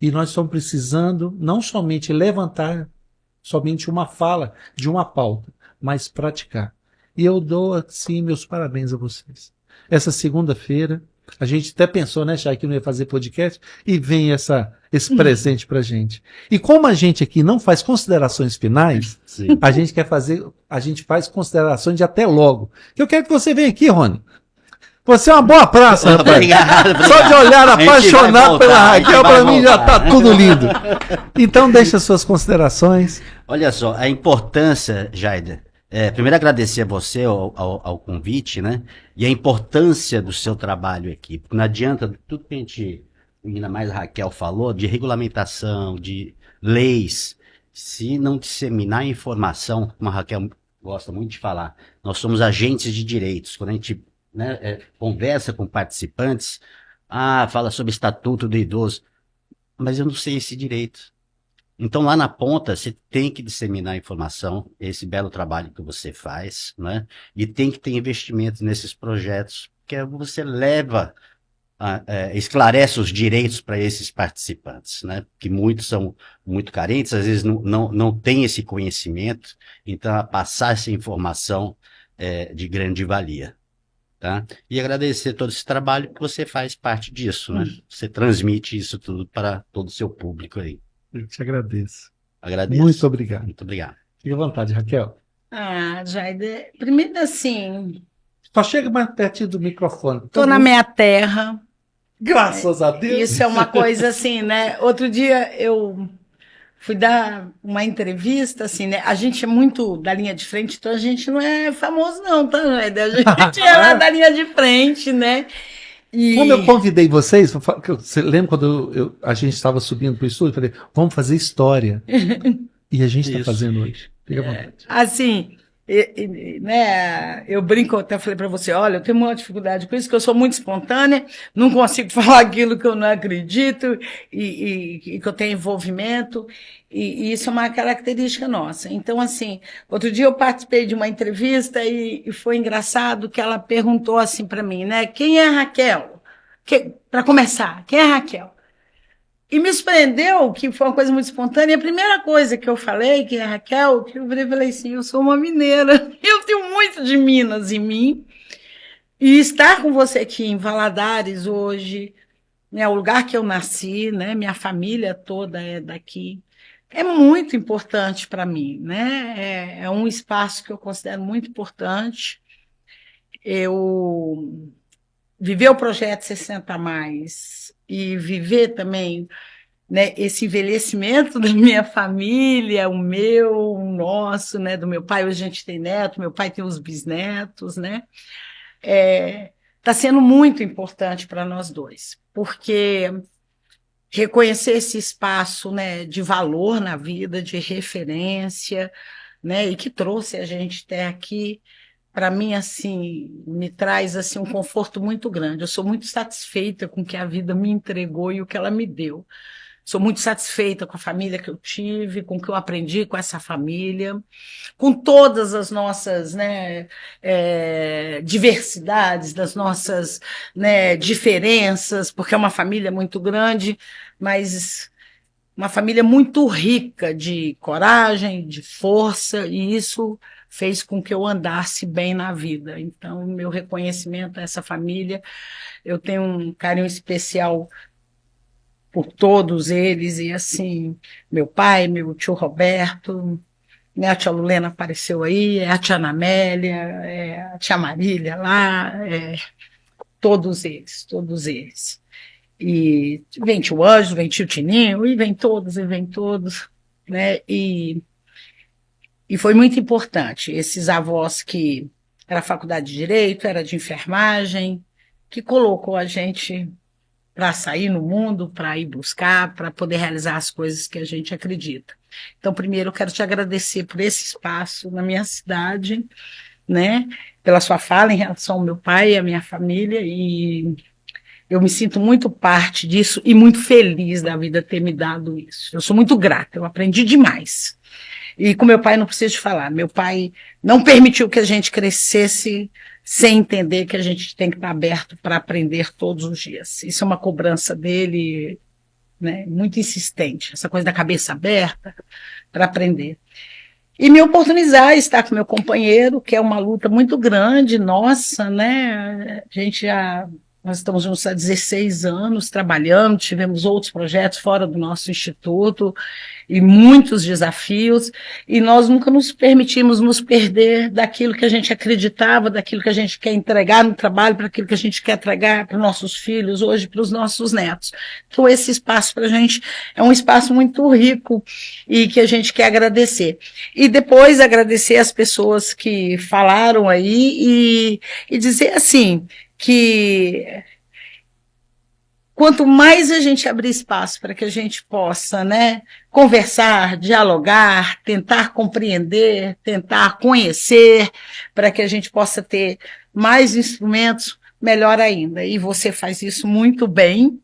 E nós estamos precisando não somente levantar somente uma fala de uma pauta, mas praticar. E eu dou, assim, meus parabéns a vocês. Essa segunda-feira, a gente até pensou, né, Chay, que não ia fazer podcast, e vem esse presente pra gente. E como a gente aqui não faz considerações finais, Sim. a gente faz considerações de até logo. Eu quero que você venha aqui, Rony. Você é uma boa praça, rapaz. Obrigado. Só de olhar A gente apaixonado vai voltar, pela a gente Raquel, vai pra mim já voltar. tá tudo lindo. Então deixa suas considerações. Olha só, a importância, Jaida, primeiro agradecer a você ao convite, né? E a importância do seu trabalho aqui. Porque não adianta tudo que a gente, ainda mais a Raquel falou, de regulamentação, de leis, se não disseminar informação, como a Raquel gosta muito de falar, nós somos agentes de direitos. Quando a gente, né, conversa com participantes, fala sobre estatuto do idoso, mas eu não sei esse direito. Então, lá na ponta, você tem que disseminar a informação, esse belo trabalho que você faz, né? E tem que ter investimento nesses projetos, porque você esclarece os direitos para esses participantes, né? Que muitos são muito carentes, às vezes não têm esse conhecimento, então, passar essa informação é de grande valia. Tá? E agradecer todo esse trabalho que você faz parte disso, né? Você transmite isso tudo para todo o seu público aí. Eu te agradeço. Agradeço. Muito obrigado. Muito obrigado. Fique à vontade, Raquel. Jaide, primeiro assim, Só chega mais pertinho do microfone. tô na minha terra. Graças a Deus. Isso é uma coisa assim, né? Outro dia eu fui dar uma entrevista, assim, né? A gente é muito da linha de frente, então a gente não é famoso não, tá? Jaide? A gente é lá da linha de frente, né? E... Como eu convidei vocês, você lembra quando a gente estava subindo para o estúdio? Eu falei, vamos fazer história. E a gente está Isso. fazendo hoje. Fica à vontade. Assim, né, eu brinco, até falei para você, olha, eu tenho uma dificuldade com isso, que eu sou muito espontânea, não consigo falar aquilo que eu não acredito e que eu tenho envolvimento, e isso é uma característica nossa. Então, assim, outro dia eu participei de uma entrevista e foi engraçado que ela perguntou assim para mim, né, quem é a Raquel? Para começar, quem é a Raquel? E me surpreendeu, que foi uma coisa muito espontânea. A primeira coisa que eu falei, que é a Raquel, que eu falei assim, eu sou uma mineira. Eu tenho muito de Minas em mim. E estar com você aqui em Valadares hoje, né, o lugar que eu nasci, né, minha família toda é daqui, é muito importante para mim, né? É um espaço que eu considero muito importante. Eu viver o projeto 60 a mais e viver também, né, esse envelhecimento da minha família, o meu, o nosso, né, do meu pai, hoje a gente tem neto, meu pai tem os bisnetos, né, tá sendo muito importante para nós dois, porque reconhecer esse espaço, né, de valor na vida, de referência, né, e que trouxe a gente até aqui, para mim, assim, me traz assim, um conforto muito grande. Eu sou muito satisfeita com o que a vida me entregou e o que ela me deu. Sou muito satisfeita com a família que eu tive, com o que eu aprendi com essa família, com todas as nossas, né, diversidades, das nossas, né, diferenças, porque é uma família muito grande, mas uma família muito rica de coragem, de força, e isso fez com que eu andasse bem na vida. Então, meu reconhecimento a essa família, eu tenho um carinho especial por todos eles, e assim, meu pai, meu tio Roberto, né, a tia Lulena apareceu aí, a tia Anamélia, a tia Marília lá, todos eles, todos eles. E vem tio Ângelo, vem tio Tininho, e vem todos, né, e foi muito importante, esses avós que era faculdade de Direito, era de enfermagem, que colocou a gente para sair no mundo, para ir buscar, para poder realizar as coisas que a gente acredita. Então, primeiro, eu quero te agradecer por esse espaço na minha cidade, né, pela sua fala em relação ao meu pai e à minha família, e eu me sinto muito parte disso e muito feliz da vida ter me dado isso. Eu sou muito grata, eu aprendi demais. E com meu pai não preciso te falar, meu pai não permitiu que a gente crescesse sem entender que a gente tem que estar aberto para aprender todos os dias. Isso é uma cobrança dele, né, muito insistente, essa coisa da cabeça aberta para aprender. E me oportunizar a estar com meu companheiro, que é uma luta muito grande, nossa, né? Nós estamos juntos há 16 anos trabalhando, tivemos outros projetos fora do nosso instituto e muitos desafios, e nós nunca nos permitimos nos perder daquilo que a gente acreditava, daquilo que a gente quer entregar no trabalho, para aquilo que a gente quer entregar para os nossos filhos, hoje para os nossos netos. Então esse espaço para a gente é um espaço muito rico e que a gente quer agradecer. E depois agradecer as pessoas que falaram aí e dizer assim, que quanto mais a gente abrir espaço para que a gente possa, né, conversar, dialogar, tentar compreender, tentar conhecer, para que a gente possa ter mais instrumentos, melhor ainda. E você faz isso muito bem.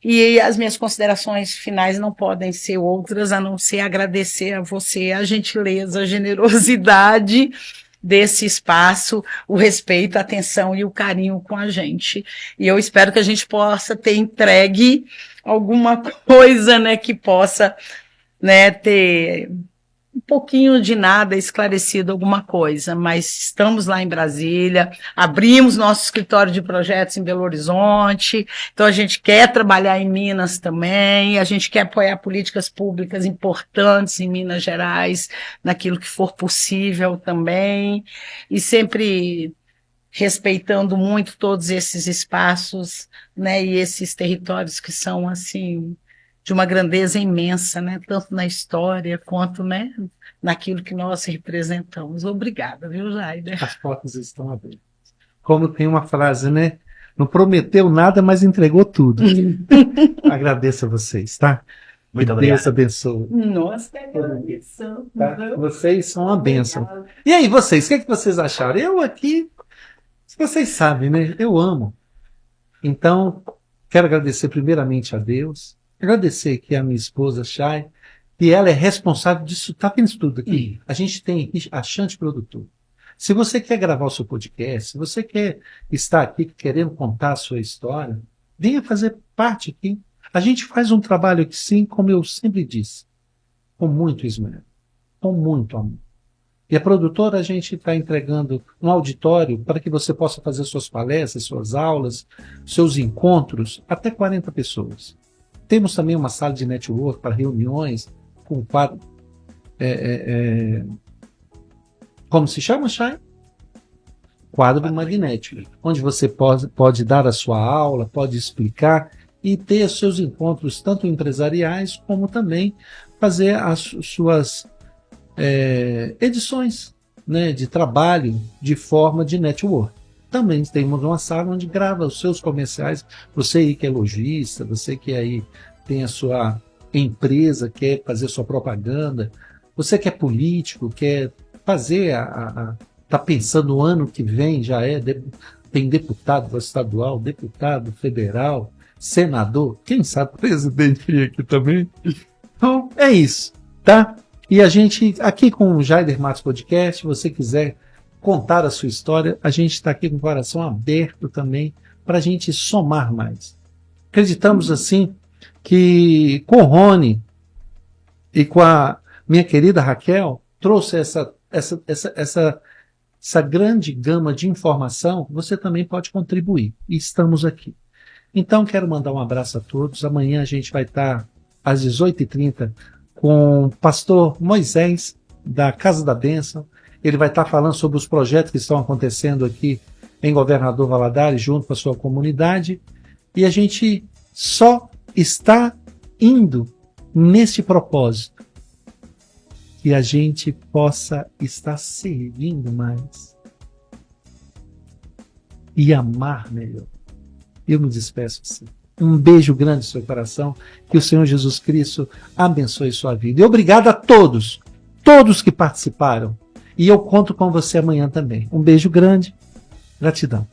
E as minhas considerações finais não podem ser outras a não ser agradecer a você a gentileza, a generosidade desse espaço, o respeito, a atenção e o carinho com a gente. E eu espero que a gente possa ter entregue alguma coisa, né, que possa, né, ter um pouquinho de nada esclarecido alguma coisa, mas estamos lá em Brasília, abrimos nosso escritório de projetos em Belo Horizonte, então a gente quer trabalhar em Minas também, a gente quer apoiar políticas públicas importantes em Minas Gerais, naquilo que for possível também, e sempre respeitando muito todos esses espaços, né, e esses territórios que são, assim, de uma grandeza imensa, né? Tanto na história quanto, né, naquilo que nós representamos. Obrigada, viu, Jair? As portas estão abertas. Como tem uma frase, né? Não prometeu nada, mas entregou tudo. Agradeço a vocês, tá? Muito obrigado. Deus obrigado. abençoe. Nossa, que agradeço. Tá? Vocês são uma bênção. E aí, vocês, o que vocês acharam? Eu aqui, vocês sabem, né? Eu amo. Então, quero agradecer primeiramente a Deus. Agradecer aqui a minha esposa, Chay, que ela é responsável disso. Tá vendo isso tudo aqui? A gente tem aqui a Chante Produtor. Se você quer gravar o seu podcast, se você quer estar aqui querendo contar a sua história, venha fazer parte aqui. A gente faz um trabalho aqui, sim, como eu sempre disse, com muito esmero, com muito amor. E a produtora, a gente está entregando um auditório para que você possa fazer suas palestras, suas aulas, seus encontros, até 40 pessoas. Temos também uma sala de network para reuniões, com quadro. Como se chama, Chay? Quadro magnético, onde você pode dar a sua aula, pode explicar e ter os seus encontros, tanto empresariais, como também fazer as suas edições, né, de trabalho de forma de network. Também temos uma sala onde grava os seus comerciais. Você aí que é lojista, você que aí tem a sua empresa, quer fazer sua propaganda, você que é político, quer fazer está pensando no ano que vem, tem deputado estadual, deputado federal, senador, quem sabe presidente aqui também. Então, é isso, tá? E a gente, aqui com o Jaider Matos Podcast, se você quiser contar a sua história, a gente está aqui com o coração aberto também para a gente somar mais. Acreditamos, assim, que com o Rony e com a minha querida Raquel, trouxe essa grande gama de informação, você também pode contribuir. E estamos aqui. Então, quero mandar um abraço a todos. Amanhã a gente vai estar às 18h30 com o pastor Moisés, da Casa da Bênção. Ele vai estar falando sobre os projetos que estão acontecendo aqui em Governador Valadares, junto com a sua comunidade. E a gente só está indo nesse propósito, que a gente possa estar servindo mais e amar melhor. Eu me despeço assim. Um beijo grande no seu coração, que o Senhor Jesus Cristo abençoe sua vida. E obrigado a todos que participaram. E eu conto com você amanhã também. Um beijo grande, gratidão.